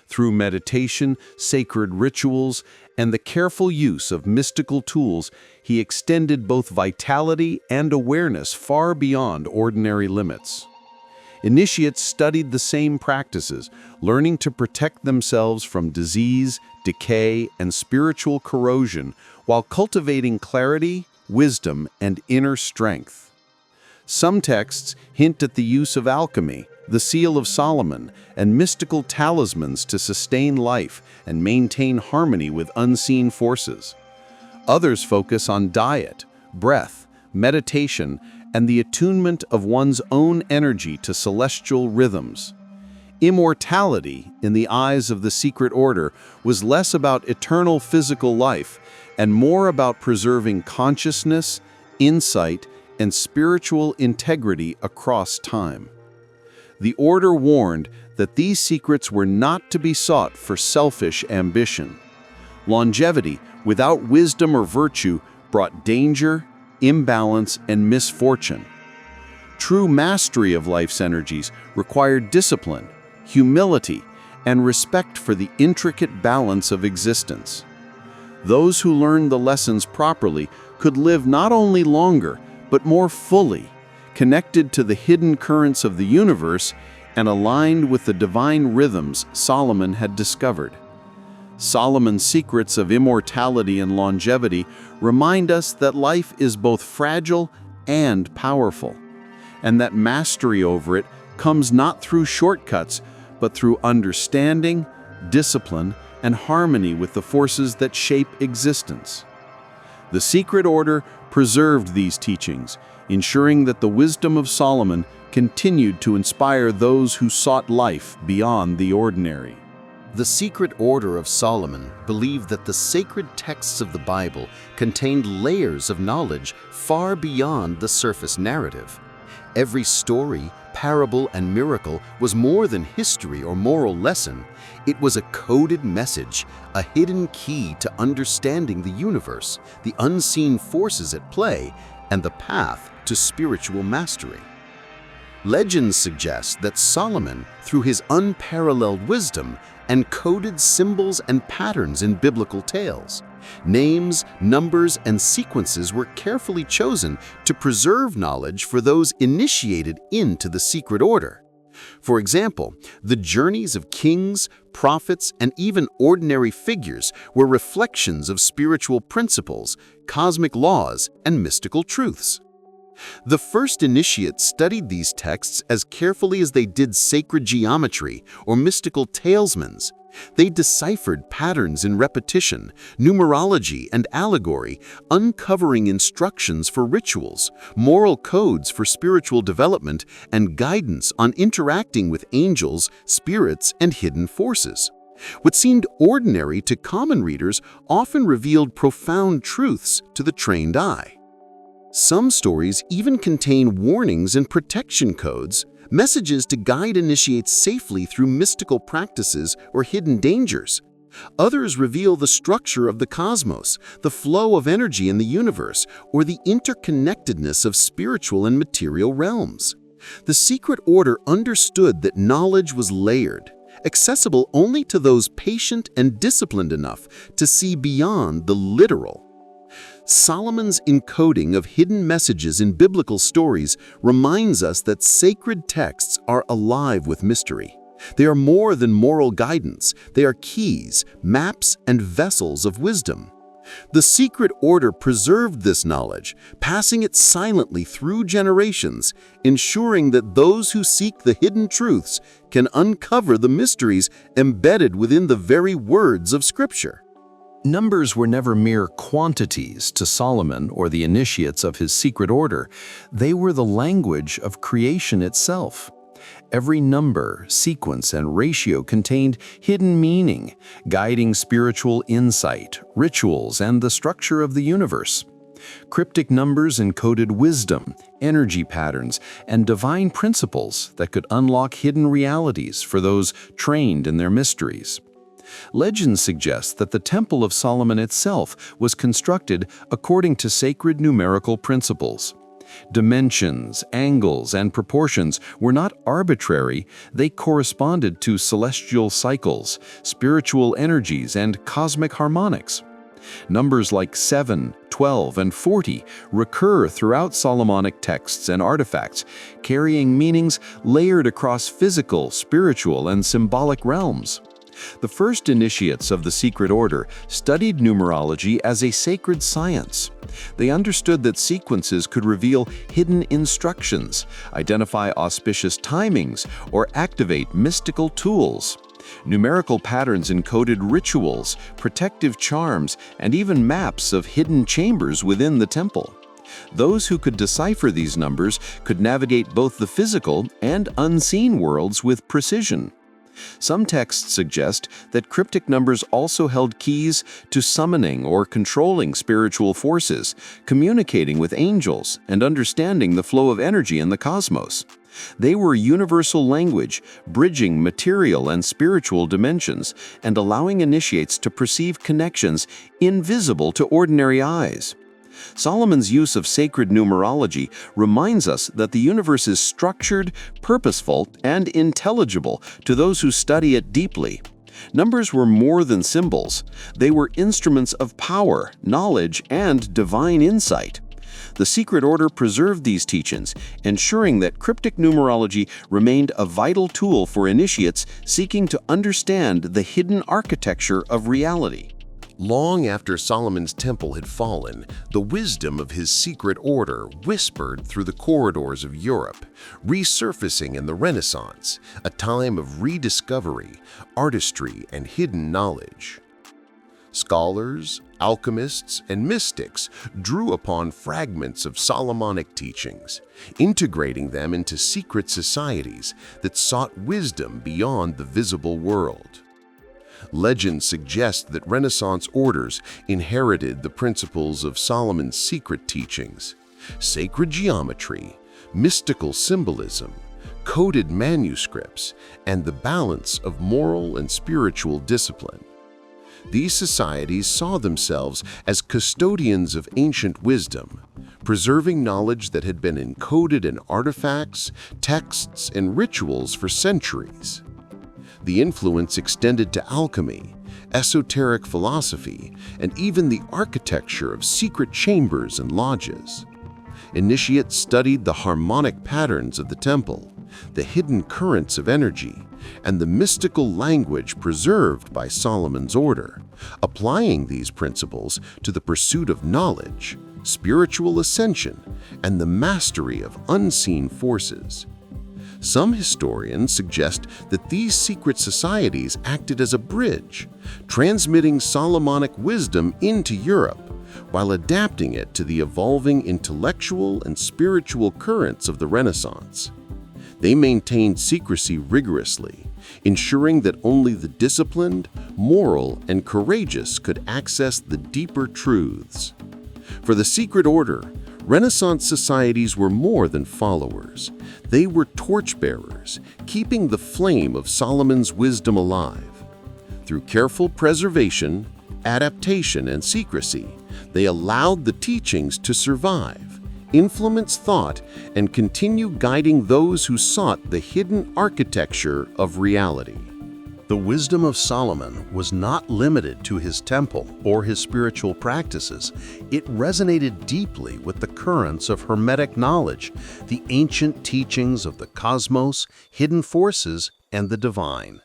Through meditation, sacred rituals, and the careful use of mystical tools, he extended both vitality and awareness far beyond ordinary limits. Initiates studied the same practices, learning to protect themselves from disease, decay, and spiritual corrosion, while cultivating clarity, wisdom, and inner strength. Some texts hint at the use of alchemy, the seal of Solomon, and mystical talismans to sustain life and maintain harmony with unseen forces. Others focus on diet, breath, meditation, and the attunement of one's own energy to celestial rhythms. Immortality, in the eyes of the secret order, was less about eternal physical life and more about preserving consciousness, insight, and spiritual integrity across time. The order warned that these secrets were not to be sought for selfish ambition. Longevity, without wisdom or virtue, brought danger, imbalance, and misfortune. True mastery of life's energies required discipline, humility, and respect for the intricate balance of existence. Those who learned the lessons properly could live not only longer, but more fully, connected to the hidden currents of the universe and aligned with the divine rhythms Solomon had discovered. Solomon's secrets of immortality and longevity remind us that life is both fragile and powerful, and that mastery over it comes not through shortcuts, but through understanding, discipline, and harmony with the forces that shape existence. The secret order preserved these teachings, ensuring that the wisdom of Solomon continued to inspire those who sought life beyond the ordinary. The secret order of Solomon believed that the sacred texts of the Bible contained layers of knowledge far beyond the surface narrative. Every story, parable, and miracle was more than history or moral lesson. It was a coded message, a hidden key to understanding the universe, the unseen forces at play, and the path to spiritual mastery. Legends suggest that Solomon, through his unparalleled wisdom, encoded symbols and patterns in biblical tales. Names, numbers, and sequences were carefully chosen to preserve knowledge for those initiated into the secret order. For example, the journeys of kings, prophets, and even ordinary figures were reflections of spiritual principles, cosmic laws, and mystical truths. The first initiates studied these texts as carefully as they did sacred geometry or mystical talismans. They deciphered patterns in repetition, numerology, and allegory, uncovering instructions for rituals, moral codes for spiritual development, and guidance on interacting with angels, spirits, and hidden forces. What seemed ordinary to common readers often revealed profound truths to the trained eye. Some stories even contain warnings and protection codes, messages to guide initiates safely through mystical practices or hidden dangers. Others reveal the structure of the cosmos, the flow of energy in the universe, or the interconnectedness of spiritual and material realms. The secret order understood that knowledge was layered, accessible only to those patient and disciplined enough to see beyond the literal. Solomon's encoding of hidden messages in biblical stories reminds us that sacred texts are alive with mystery. They are more than moral guidance. They are keys, maps, and vessels of wisdom. The secret order preserved this knowledge, passing it silently through generations, ensuring that those who seek the hidden truths can uncover the mysteries embedded within the very words of Scripture. Numbers were never mere quantities to Solomon or the initiates of his secret order. They were the language of creation itself. Every number, sequence, and ratio contained hidden meaning, guiding spiritual insight, rituals, and the structure of the universe. Cryptic numbers encoded wisdom, energy patterns, and divine principles that could unlock hidden realities for those trained in their mysteries. Legends suggest that the Temple of Solomon itself was constructed according to sacred numerical principles. Dimensions, angles, and proportions were not arbitrary, they corresponded to celestial cycles, spiritual energies, and cosmic harmonics. Numbers like 7, 12, and 40 recur throughout Solomonic texts and artifacts, carrying meanings layered across physical, spiritual, and symbolic realms. The first initiates of the secret order studied numerology as a sacred science. They understood that sequences could reveal hidden instructions, identify auspicious timings, or activate mystical tools. Numerical patterns encoded rituals, protective charms, and even maps of hidden chambers within the temple. Those who could decipher these numbers could navigate both the physical and unseen worlds with precision. Some texts suggest that cryptic numbers also held keys to summoning or controlling spiritual forces, communicating with angels, and understanding the flow of energy in the cosmos. They were universal language, bridging material and spiritual dimensions, and allowing initiates to perceive connections invisible to ordinary eyes. Solomon's use of sacred numerology reminds us that the universe is structured, purposeful, and intelligible to those who study it deeply. Numbers were more than symbols. They were instruments of power, knowledge, and divine insight. The secret order preserved these teachings, ensuring that cryptic numerology remained a vital tool for initiates seeking to understand the hidden architecture of reality. Long after Solomon's temple had fallen, the wisdom of his secret order whispered through the corridors of Europe, resurfacing in the Renaissance, a time of rediscovery, artistry, and hidden knowledge. Scholars, alchemists, and mystics drew upon fragments of Solomonic teachings, integrating them into secret societies that sought wisdom beyond the visible world. Legends suggest that Renaissance orders inherited the principles of Solomon's secret teachings: sacred geometry, mystical symbolism, coded manuscripts, and the balance of moral and spiritual discipline. These societies saw themselves as custodians of ancient wisdom, preserving knowledge that had been encoded in artifacts, texts, and rituals for centuries. The influence extended to alchemy, esoteric philosophy, and even the architecture of secret chambers and lodges. Initiates studied the harmonic patterns of the temple, the hidden currents of energy, and the mystical language preserved by Solomon's order, applying these principles to the pursuit of knowledge, spiritual ascension, and the mastery of unseen forces. Some historians suggest that these secret societies acted as a bridge, transmitting Solomonic wisdom into Europe, while adapting it to the evolving intellectual and spiritual currents of the Renaissance. They maintained secrecy rigorously, ensuring that only the disciplined, moral, and courageous could access the deeper truths. For the secret order, Renaissance societies were more than followers. They were torchbearers, keeping the flame of Solomon's wisdom alive. Through careful preservation, adaptation, and secrecy, they allowed the teachings to survive, influence thought, and continue guiding those who sought the hidden architecture of reality. The wisdom of Solomon was not limited to his temple or his spiritual practices. It resonated deeply with the currents of Hermetic knowledge, the ancient teachings of the cosmos, hidden forces, and the divine.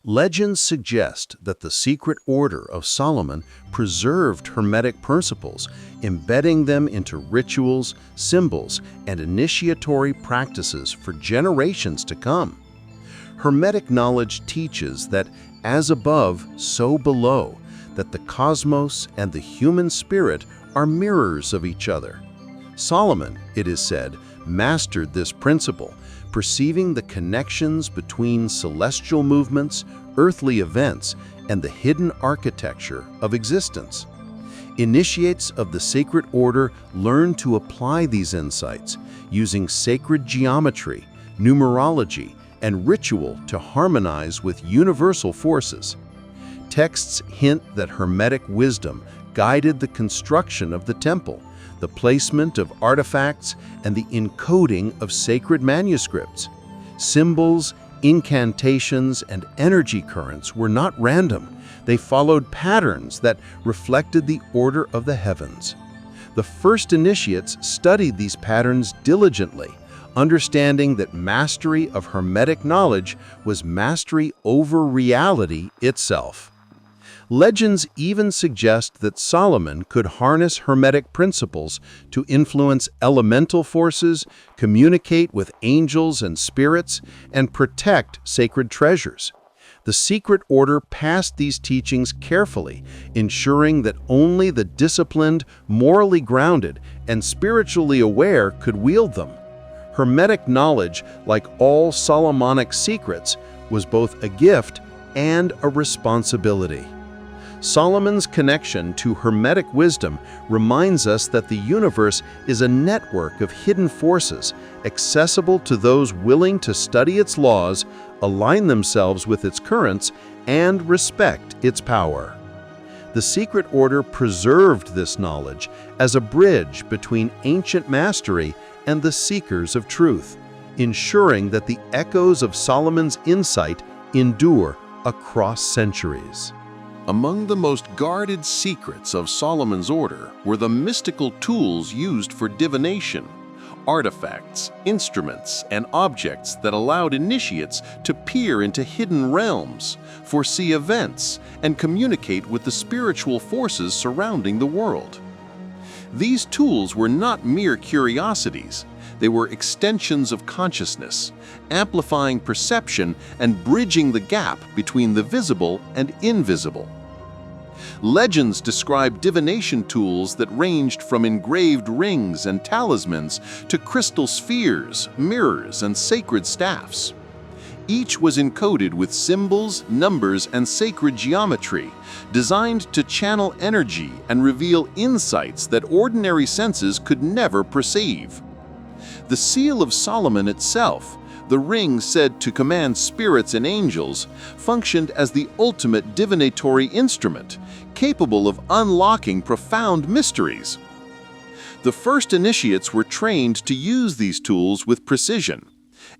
Legends suggest that the secret order of Solomon preserved Hermetic principles, embedding them into rituals, symbols, and initiatory practices for generations to come. Hermetic knowledge teaches that as above, so below, that the cosmos and the human spirit are mirrors of each other. Solomon, it is said, mastered this principle, perceiving the connections between celestial movements, earthly events, and the hidden architecture of existence. Initiates of the sacred order learn to apply these insights, using sacred geometry, numerology, and ritual to harmonize with universal forces. Texts hint that Hermetic wisdom guided the construction of the temple, the placement of artifacts, and the encoding of sacred manuscripts. Symbols, incantations, and energy currents were not random. They followed patterns that reflected the order of the heavens. The first initiates studied these patterns diligently, understanding that mastery of Hermetic knowledge was mastery over reality itself. Legends even suggest that Solomon could harness Hermetic principles to influence elemental forces, communicate with angels and spirits, and protect sacred treasures. The secret order passed these teachings carefully, ensuring that only the disciplined, morally grounded, and spiritually aware could wield them. Hermetic knowledge, like all Solomonic secrets, was both a gift and a responsibility. Solomon's connection to Hermetic wisdom reminds us that the universe is a network of hidden forces, accessible to those willing to study its laws, align themselves with its currents, and respect its power. The secret order preserved this knowledge as a bridge between ancient mastery and the seekers of truth, ensuring that the echoes of Solomon's insight endure across centuries. Among the most guarded secrets of Solomon's order were the mystical tools used for divination, artifacts, instruments, and objects that allowed initiates to peer into hidden realms, foresee events, and communicate with the spiritual forces surrounding the world. These tools were not mere curiosities. They were extensions of consciousness, amplifying perception and bridging the gap between the visible and invisible. Legends describe divination tools that ranged from engraved rings and talismans to crystal spheres, mirrors, and sacred staffs. Each was encoded with symbols, numbers, and sacred geometry, designed to channel energy and reveal insights that ordinary senses could never perceive. The Seal of Solomon itself, the ring said to command spirits and angels, functioned as the ultimate divinatory instrument, capable of unlocking profound mysteries. The first initiates were trained to use these tools with precision.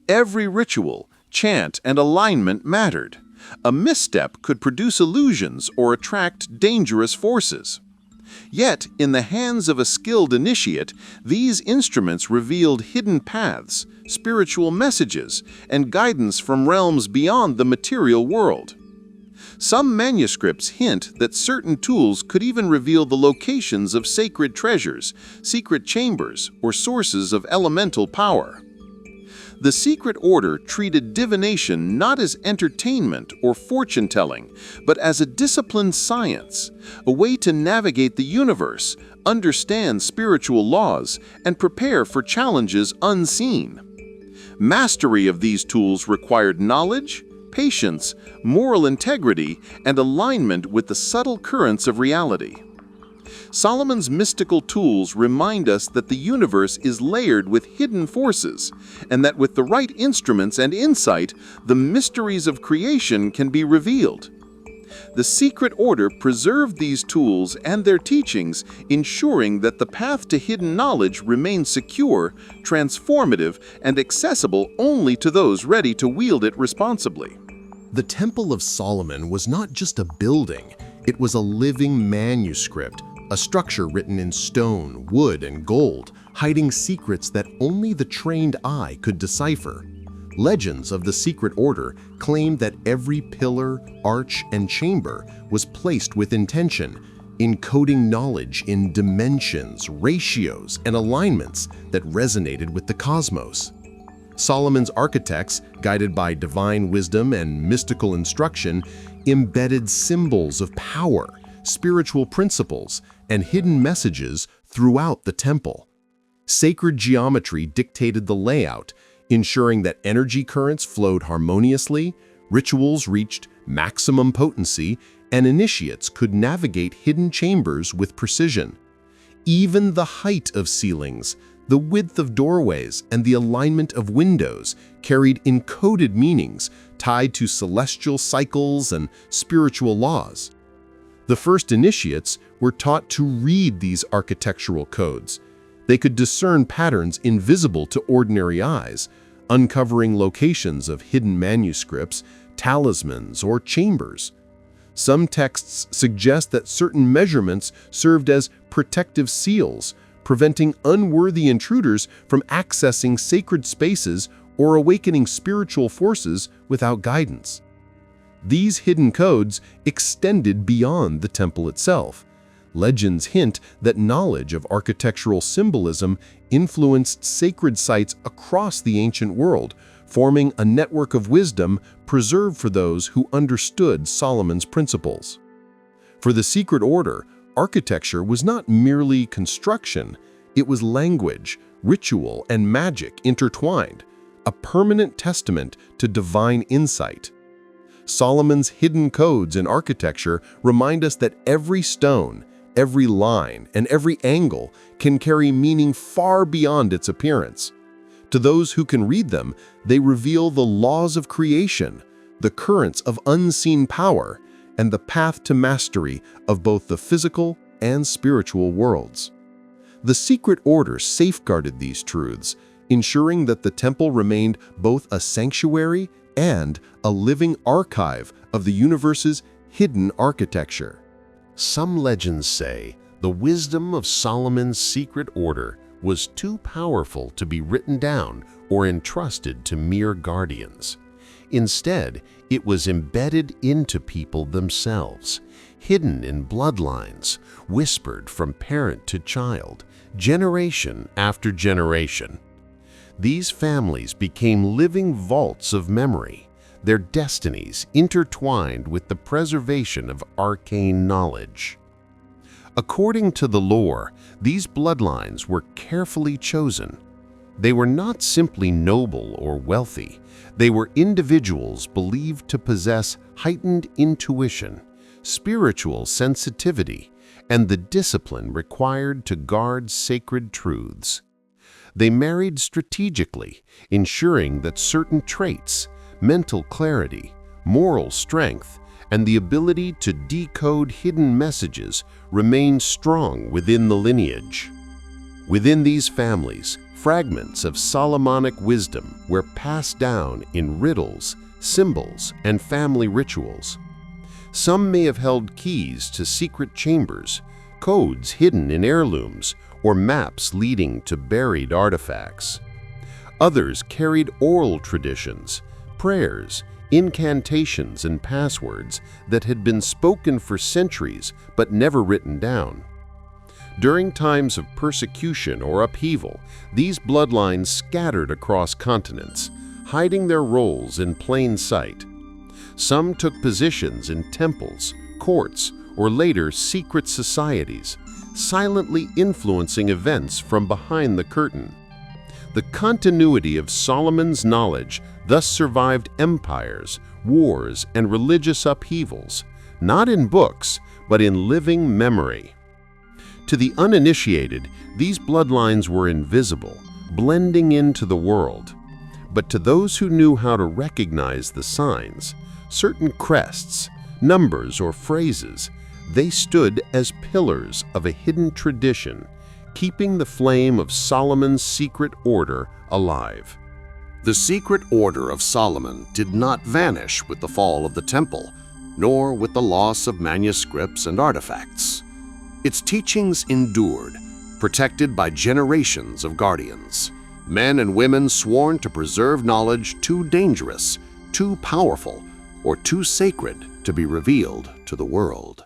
Every ritual, chant, and alignment mattered. A misstep could produce illusions or attract dangerous forces. Yet, in the hands of a skilled initiate, these instruments revealed hidden paths, spiritual messages, and guidance from realms beyond the material world. Some manuscripts hint that certain tools could even reveal the locations of sacred treasures, secret chambers, or sources of elemental power. The secret order treated divination not as entertainment or fortune-telling, but as a disciplined science, a way to navigate the universe, understand spiritual laws, and prepare for challenges unseen. Mastery of these tools required knowledge, patience, moral integrity, and alignment with the subtle currents of reality. Solomon's mystical tools remind us that the universe is layered with hidden forces, and that with the right instruments and insight, the mysteries of creation can be revealed. The secret order preserved these tools and their teachings, ensuring that the path to hidden knowledge remains secure, transformative, and accessible only to those ready to wield it responsibly. The Temple of Solomon was not just a building, it was a living manuscript, a structure written in stone, wood, and gold, hiding secrets that only the trained eye could decipher. Legends of the secret order claim that every pillar, arch, and chamber was placed with intention, encoding knowledge in dimensions, ratios, and alignments that resonated with the cosmos. Solomon's architects, guided by divine wisdom and mystical instruction, embedded symbols of power, spiritual principles, and hidden messages throughout the temple. Sacred geometry dictated the layout, ensuring that energy currents flowed harmoniously, rituals reached maximum potency, and initiates could navigate hidden chambers with precision. Even the height of ceilings, the width of doorways, and the alignment of windows carried encoded meanings tied to celestial cycles and spiritual laws. The first initiates were taught to read these architectural codes. They could discern patterns invisible to ordinary eyes, uncovering locations of hidden manuscripts, talismans, or chambers. Some texts suggest that certain measurements served as protective seals, preventing unworthy intruders from accessing sacred spaces or awakening spiritual forces without guidance. These hidden codes extended beyond the temple itself. Legends hint that knowledge of architectural symbolism influenced sacred sites across the ancient world, forming a network of wisdom preserved for those who understood Solomon's principles. For the secret order, architecture was not merely construction, it was language, ritual, and magic intertwined, a permanent testament to divine insight. Solomon's hidden codes in architecture remind us that every stone, every line, and every angle can carry meaning far beyond its appearance. To those who can read them, they reveal the laws of creation, the currents of unseen power, and the path to mastery of both the physical and spiritual worlds. The secret order safeguarded these truths, ensuring that the temple remained both a sanctuary and a living archive of the universe's hidden architecture. Some legends say the wisdom of Solomon's secret order was too powerful to be written down or entrusted to mere guardians. Instead, it was embedded into people themselves, hidden in bloodlines, whispered from parent to child, generation after generation. These families became living vaults of memory, their destinies intertwined with the preservation of arcane knowledge. According to the lore, these bloodlines were carefully chosen. They were not simply noble or wealthy. They were individuals believed to possess heightened intuition, spiritual sensitivity, and the discipline required to guard sacred truths. They married strategically, ensuring that certain traits, mental clarity, moral strength, and the ability to decode hidden messages remained strong within the lineage. Within these families, fragments of Solomonic wisdom were passed down in riddles, symbols, and family rituals. Some may have held keys to secret chambers, codes hidden in heirlooms, or maps leading to buried artifacts. Others carried oral traditions, prayers, incantations, and passwords that had been spoken for centuries but never written down. During times of persecution or upheaval, these bloodlines scattered across continents, hiding their roles in plain sight. Some took positions in temples, courts, or later secret societies, silently influencing events from behind the curtain. The continuity of Solomon's knowledge thus survived empires, wars, and religious upheavals, not in books, but in living memory. To the uninitiated, these bloodlines were invisible, blending into the world. But to those who knew how to recognize the signs, certain crests, numbers, or phrases, they stood as pillars of a hidden tradition, keeping the flame of Solomon's secret order alive. The secret order of Solomon did not vanish with the fall of the temple, nor with the loss of manuscripts and artifacts. Its teachings endured, protected by generations of guardians, men and women sworn to preserve knowledge too dangerous, too powerful, or too sacred to be revealed to the world.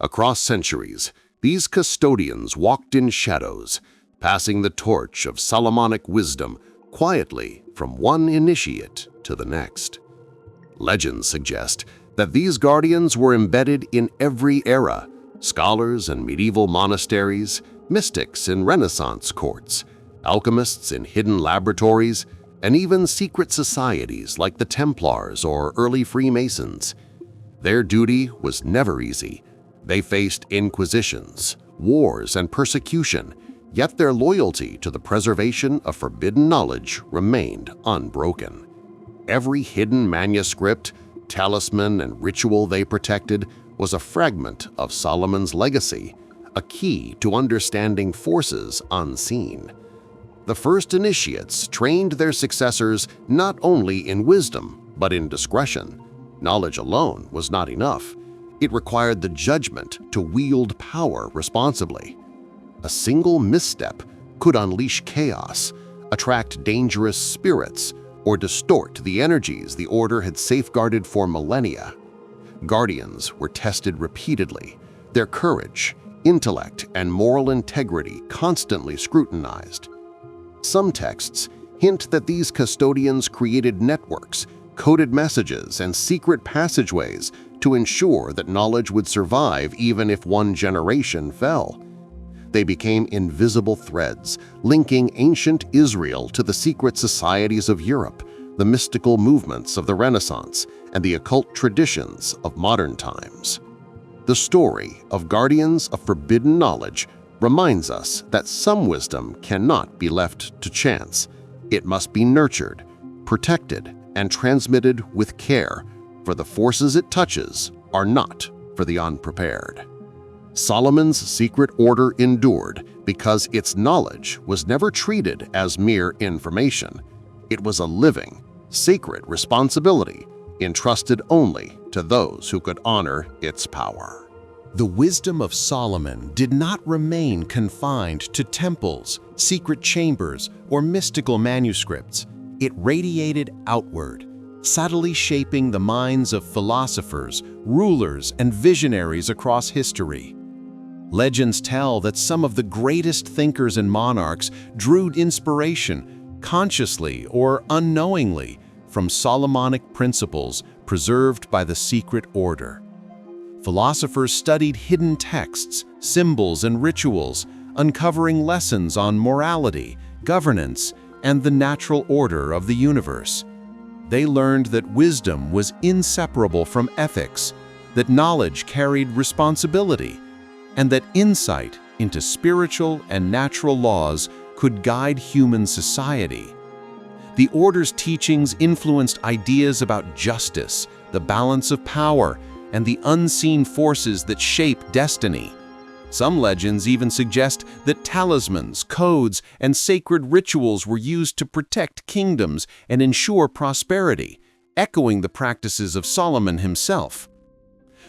Across centuries, these custodians walked in shadows, passing the torch of Solomonic wisdom quietly from one initiate to the next. Legends suggest that these guardians were embedded in every era: scholars in medieval monasteries, mystics in Renaissance courts, alchemists in hidden laboratories, and even secret societies like the Templars or early Freemasons. Their duty was never easy. They faced inquisitions, wars, and persecution, yet their loyalty to the preservation of forbidden knowledge remained unbroken. Every hidden manuscript, talisman, and ritual they protected was a fragment of Solomon's legacy, a key to understanding forces unseen. The first initiates trained their successors not only in wisdom, but in discretion. Knowledge alone was not enough. It required the judgment to wield power responsibly. A single misstep could unleash chaos, attract dangerous spirits, or distort the energies the order had safeguarded for millennia. Guardians were tested repeatedly, their courage, intellect, and moral integrity constantly scrutinized. Some texts hint that these custodians created networks, coded messages, and secret passageways to ensure that knowledge would survive even if one generation fell. They became invisible threads, linking ancient Israel to the secret societies of Europe, the mystical movements of the Renaissance, and the occult traditions of modern times. The story of guardians of forbidden knowledge reminds us that some wisdom cannot be left to chance. It must be nurtured, protected, and transmitted with care, for the forces it touches are not for the unprepared. Solomon's secret order endured because its knowledge was never treated as mere information. It was a living, sacred responsibility entrusted only to those who could honor its power. The wisdom of Solomon did not remain confined to temples, secret chambers, or mystical manuscripts. It radiated outward, subtly shaping the minds of philosophers, rulers, and visionaries across history. Legends tell that some of the greatest thinkers and monarchs drew inspiration, consciously or unknowingly, from Solomonic principles preserved by the secret order. Philosophers studied hidden texts, symbols, and rituals, uncovering lessons on morality, governance, and the natural order of the universe. They learned that wisdom was inseparable from ethics, that knowledge carried responsibility, and that insight into spiritual and natural laws could guide human society. The order's teachings influenced ideas about justice, the balance of power, and the unseen forces that shape destiny. Some legends even suggest that talismans, codes, and sacred rituals were used to protect kingdoms and ensure prosperity, echoing the practices of Solomon himself.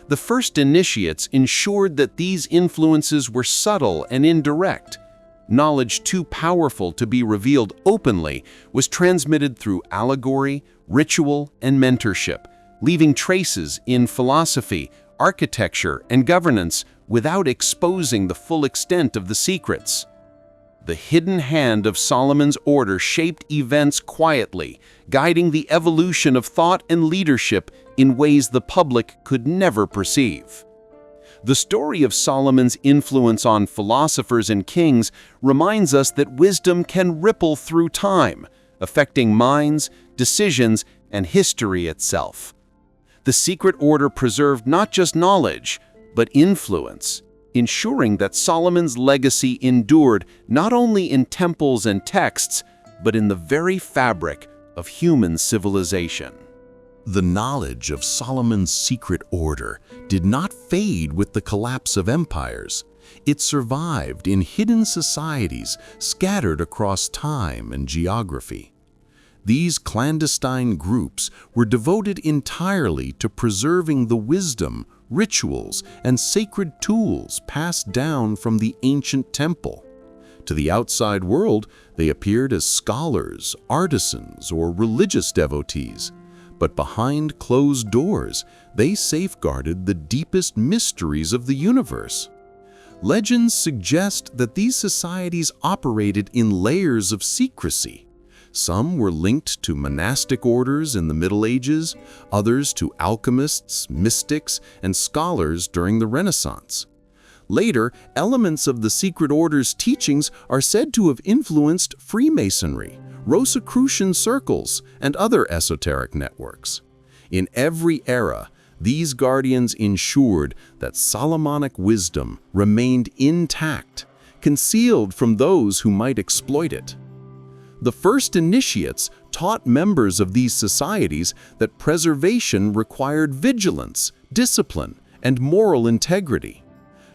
The first initiates ensured that these influences were subtle and indirect. Knowledge too powerful to be revealed openly was transmitted through allegory, ritual, and mentorship, leaving traces in philosophy, architecture, and governance without exposing the full extent of the secrets. The hidden hand of Solomon's order shaped events quietly, guiding the evolution of thought and leadership in ways the public could never perceive. The story of Solomon's influence on philosophers and kings reminds us that wisdom can ripple through time, affecting minds, decisions, and history itself. The secret order preserved not just knowledge, but influence, ensuring that Solomon's legacy endured not only in temples and texts, but in the very fabric of human civilization. The knowledge of Solomon's secret order did not fade with the collapse of empires. It survived in hidden societies scattered across time and geography. These clandestine groups were devoted entirely to preserving the wisdom, rituals, and sacred tools passed down from the ancient temple. To the outside world, they appeared as scholars, artisans, or religious devotees. But behind closed doors, they safeguarded the deepest mysteries of the universe. Legends suggest that these societies operated in layers of secrecy. Some were linked to monastic orders in the Middle Ages, others to alchemists, mystics, and scholars during the Renaissance. Later, elements of the secret order's teachings are said to have influenced Freemasonry, Rosicrucian circles, and other esoteric networks. In every era, these guardians ensured that Solomonic wisdom remained intact, concealed from those who might exploit it. The first initiates taught members of these societies that preservation required vigilance, discipline, and moral integrity.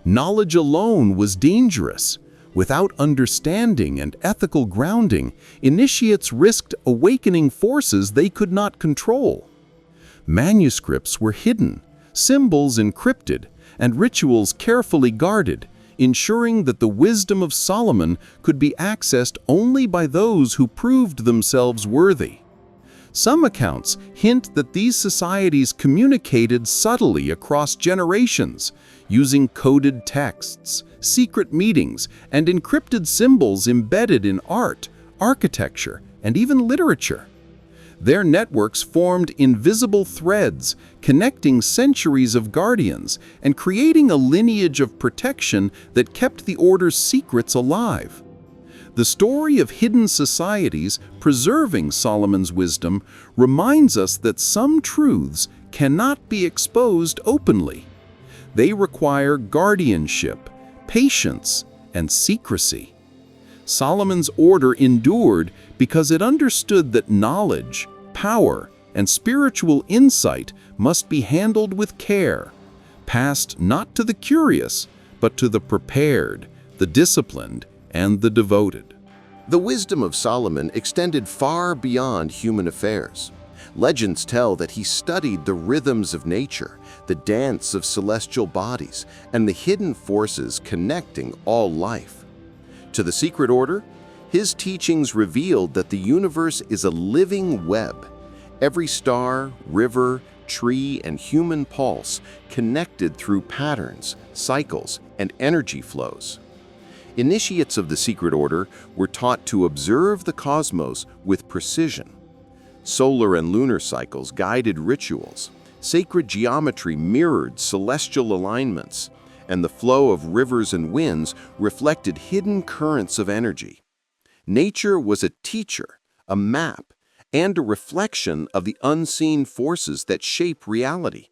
Knowledge alone was dangerous. Without understanding and ethical grounding, initiates risked awakening forces they could not control. Manuscripts were hidden, symbols encrypted, and rituals carefully guarded, ensuring that the wisdom of Solomon could be accessed only by those who proved themselves worthy. Some accounts hint that these societies communicated subtly across generations, using coded texts, secret meetings, and encrypted symbols embedded in art, architecture, and even literature. Their networks formed invisible threads, connecting centuries of guardians and creating a lineage of protection that kept the order's secrets alive. The story of hidden societies preserving Solomon's wisdom reminds us that some truths cannot be exposed openly. They require guardianship, patience, and secrecy. Solomon's order endured because it understood that knowledge, power, and spiritual insight must be handled with care, passed not to the curious, but to the prepared, the disciplined, and the devoted. The wisdom of Solomon extended far beyond human affairs. Legends tell that he studied the rhythms of nature, the dance of celestial bodies, and the hidden forces connecting all life. To the secret order, his teachings revealed that the universe is a living web. Every star, river, tree, and human pulse connected through patterns, cycles, and energy flows. Initiates of the secret order were taught to observe the cosmos with precision. Solar and lunar cycles guided rituals. Sacred geometry mirrored celestial alignments, and the flow of rivers and winds reflected hidden currents of energy. Nature was a teacher, a map, and a reflection of the unseen forces that shape reality.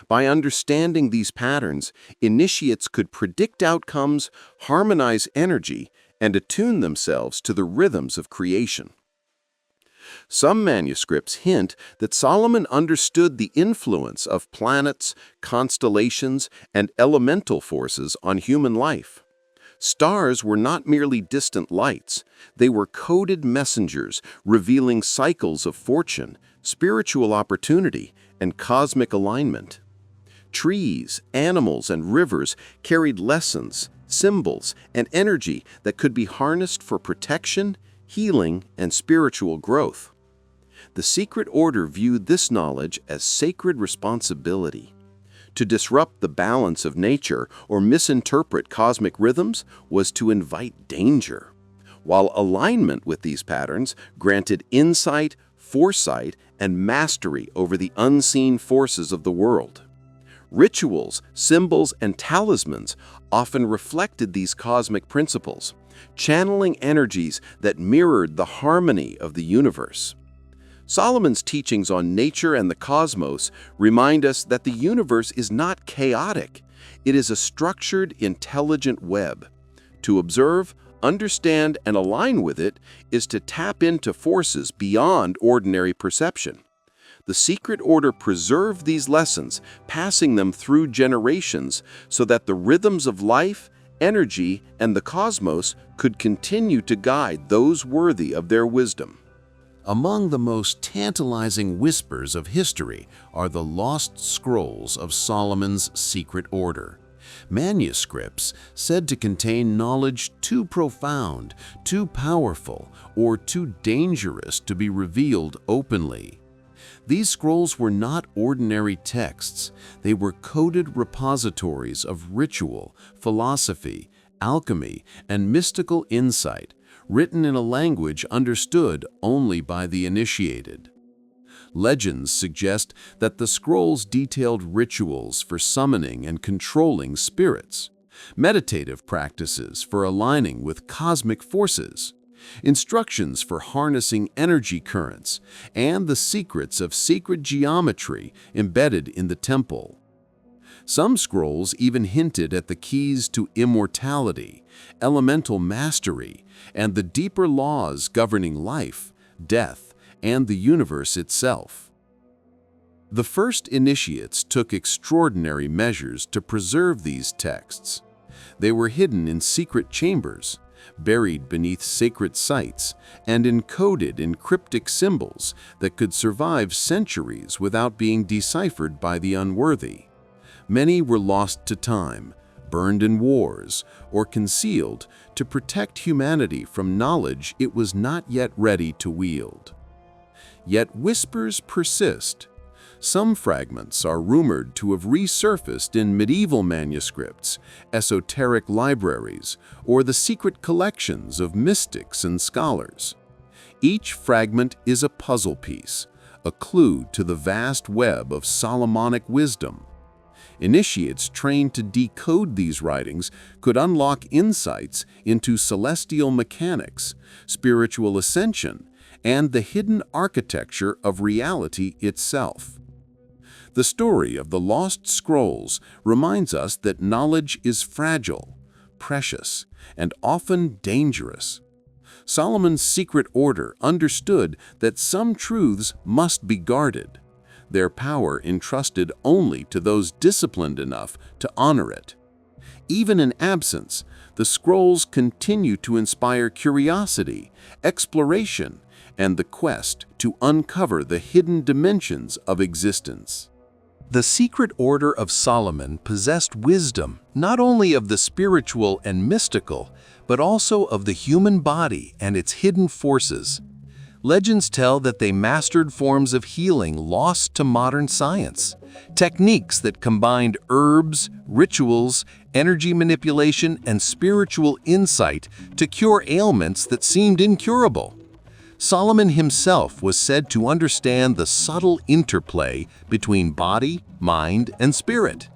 By understanding these patterns, initiates could predict outcomes, harmonize energy, and attune themselves to the rhythms of creation. Some manuscripts hint that Solomon understood the influence of planets, constellations, and elemental forces on human life. Stars were not merely distant lights, they were coded messengers revealing cycles of fortune, spiritual opportunity, and cosmic alignment. Trees, animals, and rivers carried lessons, symbols, and energy that could be harnessed for protection, healing, and spiritual growth. The secret order viewed this knowledge as sacred responsibility. To disrupt the balance of nature or misinterpret cosmic rhythms was to invite danger, while alignment with these patterns granted insight, foresight, and mastery over the unseen forces of the world. Rituals, symbols, and talismans often reflected these cosmic principles, channeling energies that mirrored the harmony of the universe. Solomon's teachings on nature and the cosmos remind us that the universe is not chaotic. It is a structured, intelligent web. To observe, understand, and align with it is to tap into forces beyond ordinary perception. The secret order preserved these lessons, passing them through generations so that the rhythms of life, energy, and the cosmos could continue to guide those worthy of their wisdom. Among the most tantalizing whispers of history are the lost scrolls of Solomon's secret order. Manuscripts said to contain knowledge too profound, too powerful, or too dangerous to be revealed openly. These scrolls were not ordinary texts. They were coded repositories of ritual, philosophy, alchemy, and mystical insight, written in a language understood only by the initiated. Legends suggest that the scrolls detailed rituals for summoning and controlling spirits, meditative practices for aligning with cosmic forces, instructions for harnessing energy currents, and the secrets of sacred geometry embedded in the temple. Some scrolls even hinted at the keys to immortality, elemental mastery, and the deeper laws governing life, death, and the universe itself. The first initiates took extraordinary measures to preserve these texts. They were hidden in secret chambers, buried beneath sacred sites, and encoded in cryptic symbols that could survive centuries without being deciphered by the unworthy. Many were lost to time, burned in wars, or concealed to protect humanity from knowledge it was not yet ready to wield. Yet whispers persist. Some fragments are rumored to have resurfaced in medieval manuscripts, esoteric libraries, or the secret collections of mystics and scholars. Each fragment is a puzzle piece, a clue to the vast web of Solomonic wisdom. Initiates trained to decode these writings could unlock insights into celestial mechanics, spiritual ascension, and the hidden architecture of reality itself. The story of the lost scrolls reminds us that knowledge is fragile, precious, and often dangerous. Solomon's secret order understood that some truths must be guarded, their power entrusted only to those disciplined enough to honor it. Even in absence, the scrolls continue to inspire curiosity, exploration, and the quest to uncover the hidden dimensions of existence. The secret order of Solomon possessed wisdom not only of the spiritual and mystical, but also of the human body and its hidden forces. Legends tell that they mastered forms of healing lost to modern science, techniques that combined herbs, rituals, energy manipulation, and spiritual insight to cure ailments that seemed incurable. Solomon himself was said to understand the subtle interplay between body, mind, and spirit.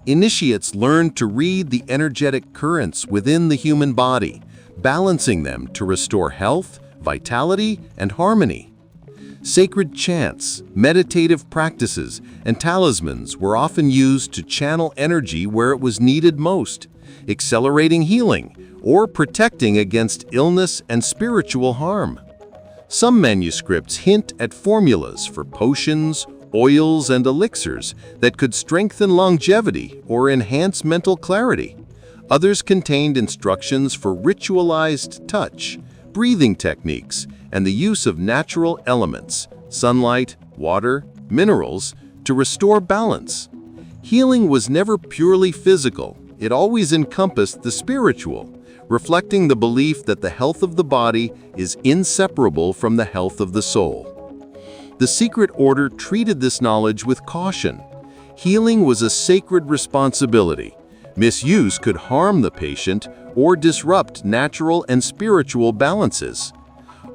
Initiates learned to read the energetic currents within the human body, balancing them to restore health, vitality, and harmony. Sacred chants, meditative practices, and talismans were often used to channel energy where it was needed most, accelerating healing, or protecting against illness and spiritual harm. Some manuscripts hint at formulas for potions, oils, and elixirs that could strengthen longevity or enhance mental clarity. Others contained instructions for ritualized touch, breathing techniques, and the use of natural elements, sunlight, water, minerals, to restore balance. Healing was never purely physical. It always encompassed the spiritual, reflecting the belief that the health of the body is inseparable from the health of the soul. The secret order treated this knowledge with caution. Healing was a sacred responsibility. Misuse could harm the patient or disrupt natural and spiritual balances.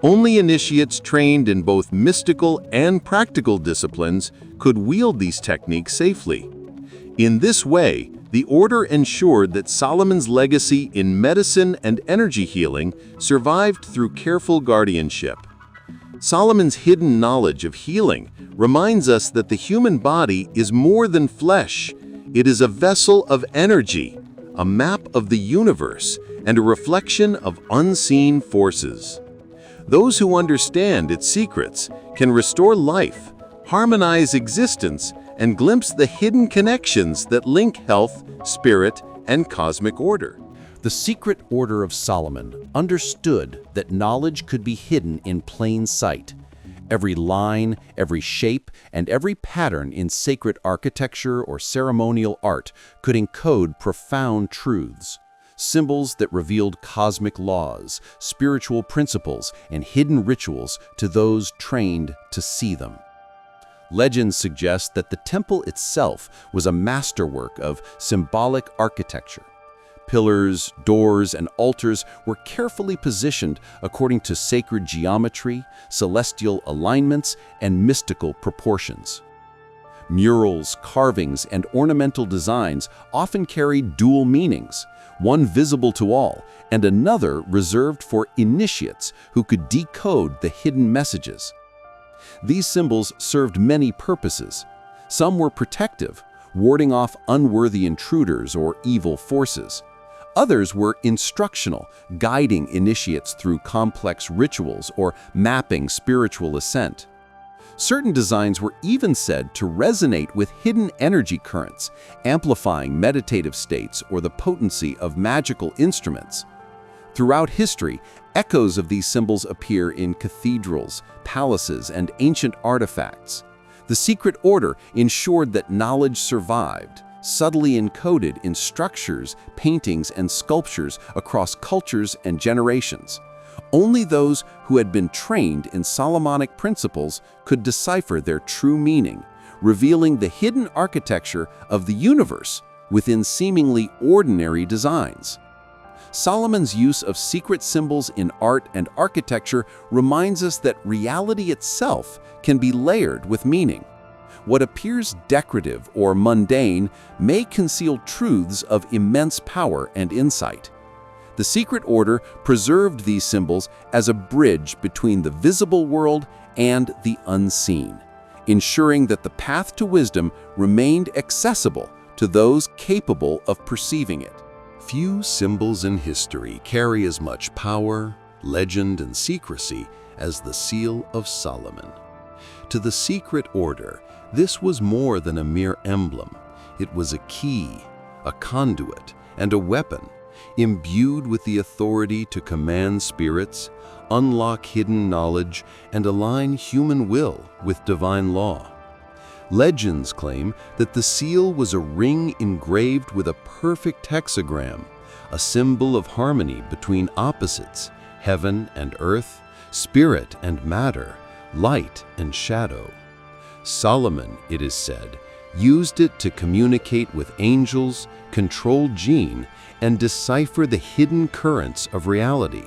Only initiates trained in both mystical and practical disciplines could wield these techniques safely. In this way, the order ensured that Solomon's legacy in medicine and energy healing survived through careful guardianship. Solomon's hidden knowledge of healing reminds us that the human body is more than flesh. It is a vessel of energy, a map of the universe, and a reflection of unseen forces. Those who understand its secrets can restore life, harmonize existence, and glimpse the hidden connections that link health, spirit, and cosmic order. The secret order of Solomon understood that knowledge could be hidden in plain sight. Every line, every shape, and every pattern in sacred architecture or ceremonial art could encode profound truths, symbols that revealed cosmic laws, spiritual principles, and hidden rituals to those trained to see them. Legends suggest that the temple itself was a masterwork of symbolic architecture. Pillars, doors, and altars were carefully positioned according to sacred geometry, celestial alignments, and mystical proportions. Murals, carvings, and ornamental designs often carried dual meanings, one visible to all and another reserved for initiates who could decode the hidden messages. These symbols served many purposes. Some were protective, warding off unworthy intruders or evil forces. Others were instructional, guiding initiates through complex rituals or mapping spiritual ascent. Certain designs were even said to resonate with hidden energy currents, amplifying meditative states or the potency of magical instruments. Throughout history, echoes of these symbols appear in cathedrals, palaces, and ancient artifacts. The secret order ensured that knowledge survived, subtly encoded in structures, paintings, and sculptures across cultures and generations. Only those who had been trained in Solomonic principles could decipher their true meaning, revealing the hidden architecture of the universe within seemingly ordinary designs. Solomon's use of secret symbols in art and architecture reminds us that reality itself can be layered with meaning. What appears decorative or mundane may conceal truths of immense power and insight. The secret order preserved these symbols as a bridge between the visible world and the unseen, ensuring that the path to wisdom remained accessible to those capable of perceiving it. Few symbols in history carry as much power, legend, and secrecy as the Seal of Solomon. To the secret order, this was more than a mere emblem. It was a key, a conduit, and a weapon, imbued with the authority to command spirits, unlock hidden knowledge, and align human will with divine law. Legends claim that the seal was a ring engraved with a perfect hexagram, a symbol of harmony between opposites, heaven and earth, spirit and matter, light and shadow. Solomon, it is said, used it to communicate with angels, control Djinn, and decipher the hidden currents of reality.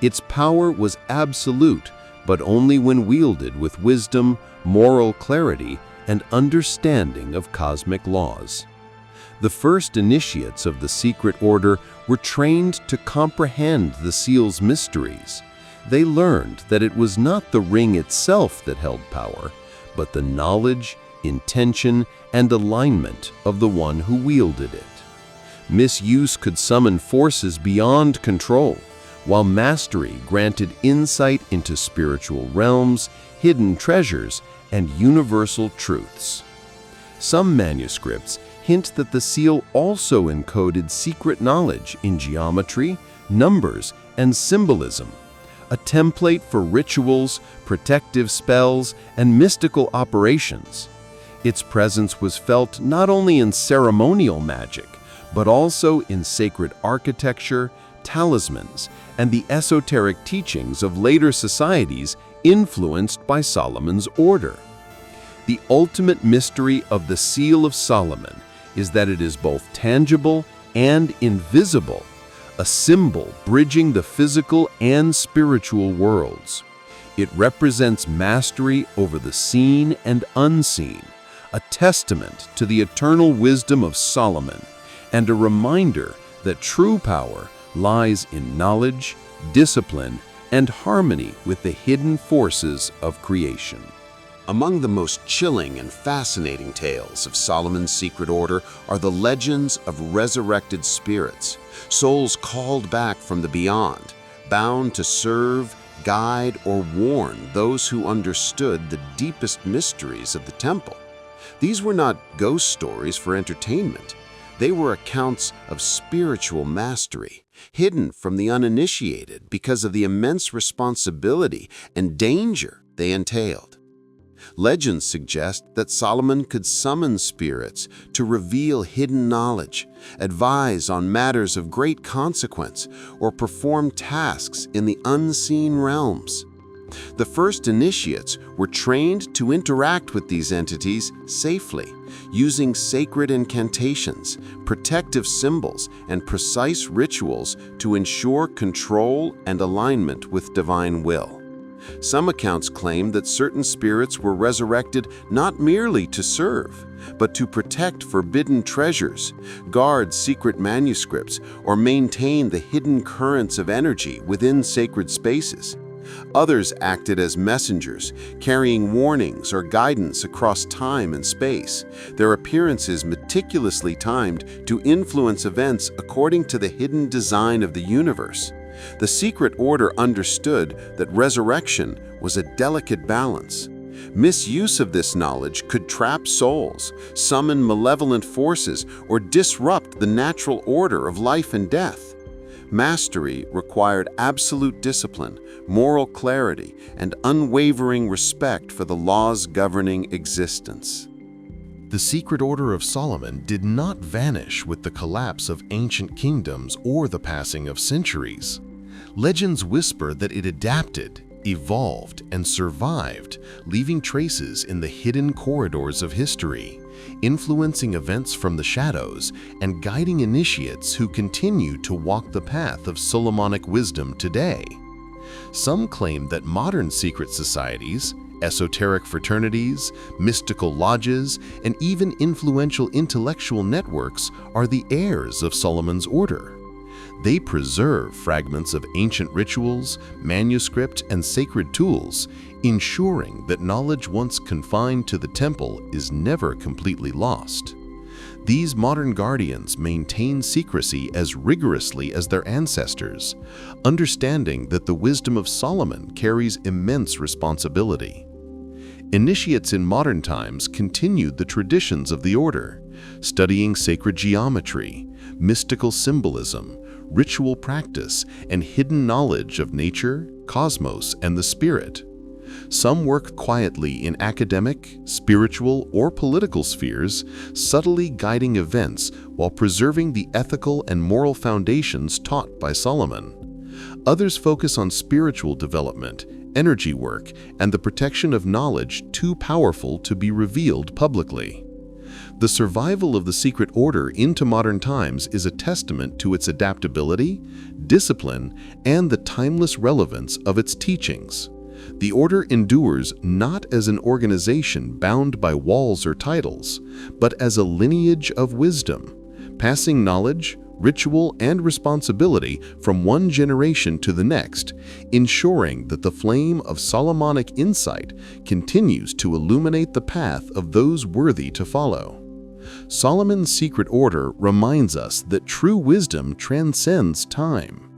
Its power was absolute, but only when wielded with wisdom, moral clarity, and understanding of cosmic laws. The first initiates of the secret order were trained to comprehend the seal's mysteries. They learned that it was not the ring itself that held power, but the knowledge, intention, and alignment of the one who wielded it. Misuse could summon forces beyond control, while mastery granted insight into spiritual realms, hidden treasures, and universal truths. Some manuscripts hint that the seal also encoded secret knowledge in geometry, numbers, and symbolism, a template for rituals, protective spells, and mystical operations. Its presence was felt not only in ceremonial magic, but also in sacred architecture, talismans, and the esoteric teachings of later societies influenced by Solomon's order. The ultimate mystery of the Seal of Solomon is that it is both tangible and invisible, a symbol bridging the physical and spiritual worlds. It represents mastery over the seen and unseen, a testament to the eternal wisdom of Solomon, and a reminder that true power lies in knowledge, discipline, and harmony with the hidden forces of creation. Among the most chilling and fascinating tales of Solomon's secret order are the legends of resurrected spirits, souls called back from the beyond, bound to serve, guide, or warn those who understood the deepest mysteries of the temple. These were not ghost stories for entertainment. They were accounts of spiritual mastery, hidden from the uninitiated because of the immense responsibility and danger they entailed. Legends suggest that Solomon could summon spirits to reveal hidden knowledge, advise on matters of great consequence, or perform tasks in the unseen realms. The first initiates were trained to interact with these entities safely, using sacred incantations, protective symbols, and precise rituals to ensure control and alignment with divine will. Some accounts claim that certain spirits were resurrected not merely to serve, but to protect forbidden treasures, guard secret manuscripts, or maintain the hidden currents of energy within sacred spaces. Others acted as messengers, carrying warnings or guidance across time and space, their appearances meticulously timed to influence events according to the hidden design of the universe. The secret order understood that resurrection was a delicate balance. Misuse of this knowledge could trap souls, summon malevolent forces, or disrupt the natural order of life and death. Mastery required absolute discipline, moral clarity, and unwavering respect for the laws governing existence. The secret order of Solomon did not vanish with the collapse of ancient kingdoms or the passing of centuries. Legends whisper that it adapted, evolved, and survived, leaving traces in the hidden corridors of history, influencing events from the shadows and guiding initiates who continue to walk the path of Solomonic wisdom today. Some claim that modern secret societies, esoteric fraternities, mystical lodges, and even influential intellectual networks are the heirs of Solomon's order. They preserve fragments of ancient rituals, manuscript, and sacred tools, ensuring that knowledge once confined to the temple is never completely lost. These modern guardians maintain secrecy as rigorously as their ancestors, understanding that the wisdom of Solomon carries immense responsibility. Initiates in modern times continued the traditions of the order, studying sacred geometry, mystical symbolism, ritual practice, and hidden knowledge of nature, cosmos, and the spirit. Some work quietly in academic, spiritual, or political spheres, subtly guiding events while preserving the ethical and moral foundations taught by Solomon. Others focus on spiritual development, energy work, and the protection of knowledge too powerful to be revealed publicly. The survival of the secret order into modern times is a testament to its adaptability, discipline, and the timeless relevance of its teachings. The order endures not as an organization bound by walls or titles, but as a lineage of wisdom, passing knowledge, ritual, and responsibility from one generation to the next, ensuring that the flame of Solomonic insight continues to illuminate the path of those worthy to follow. Solomon's secret order reminds us that true wisdom transcends time.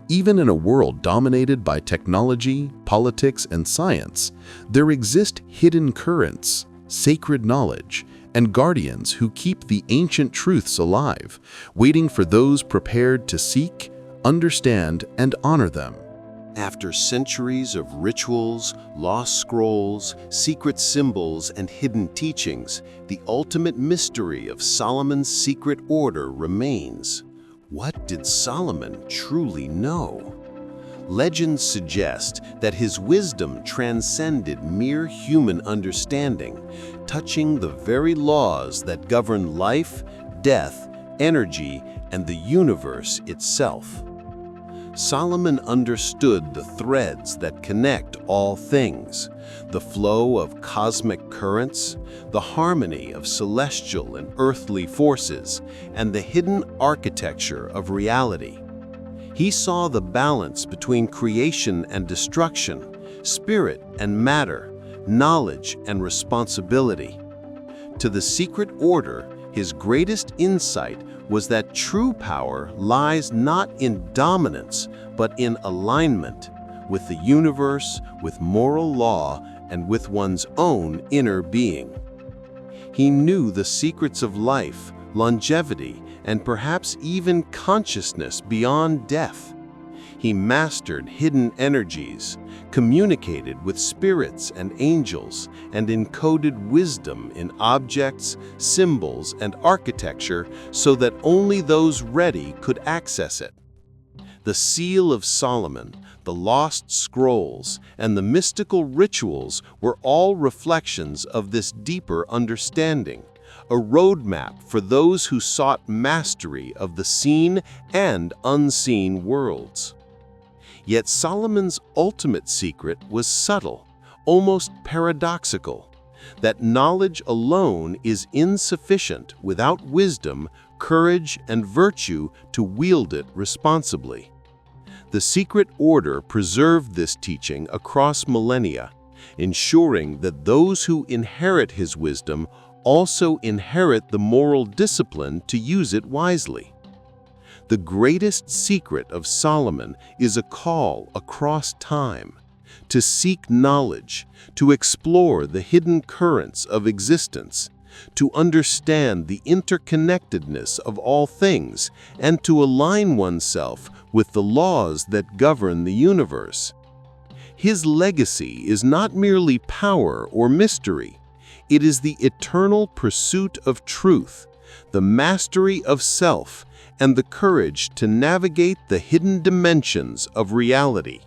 Even in a world dominated by technology, politics, and science, there exist hidden currents, sacred knowledge, and guardians who keep the ancient truths alive, waiting for those prepared to seek, understand, and honor them. After centuries of rituals, lost scrolls, secret symbols, and hidden teachings, the ultimate mystery of Solomon's secret order remains. What did Solomon truly know? Legends suggest that his wisdom transcended mere human understanding, touching the very laws that govern life, death, energy, and the universe itself. Solomon understood the threads that connect all things, the flow of cosmic currents, the harmony of celestial and earthly forces, and the hidden architecture of reality. He saw the balance between creation and destruction, spirit and matter, knowledge and responsibility. To the secret order, his greatest insight was that true power lies not in dominance, but in alignment with the universe, with moral law, and with one's own inner being. He knew the secrets of life, longevity, and perhaps even consciousness beyond death. He mastered hidden energies, communicated with spirits and angels, and encoded wisdom in objects, symbols, and architecture so that only those ready could access it. The Seal of Solomon, the lost scrolls, and the mystical rituals were all reflections of this deeper understanding, a roadmap for those who sought mastery of the seen and unseen worlds. Yet Solomon's ultimate secret was subtle, almost paradoxical, that knowledge alone is insufficient without wisdom, courage, and virtue to wield it responsibly. The secret order preserved this teaching across millennia, ensuring that those who inherit his wisdom also inherit the moral discipline to use it wisely. The greatest secret of Solomon is a call across time to seek knowledge, to explore the hidden currents of existence, to understand the interconnectedness of all things, and to align oneself with the laws that govern the universe. His legacy is not merely power or mystery. It is the eternal pursuit of truth, the mastery of self, and the courage to navigate the hidden dimensions of reality.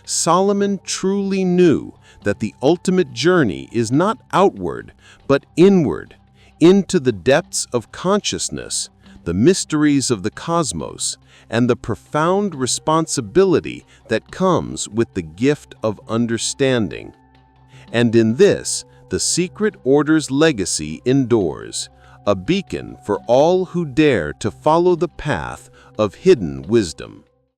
Solomon truly knew that the ultimate journey is not outward, but inward, into the depths of consciousness, the mysteries of the cosmos, and the profound responsibility that comes with the gift of understanding. And in this, the secret order's legacy endures, a beacon for all who dare to follow the path of hidden wisdom.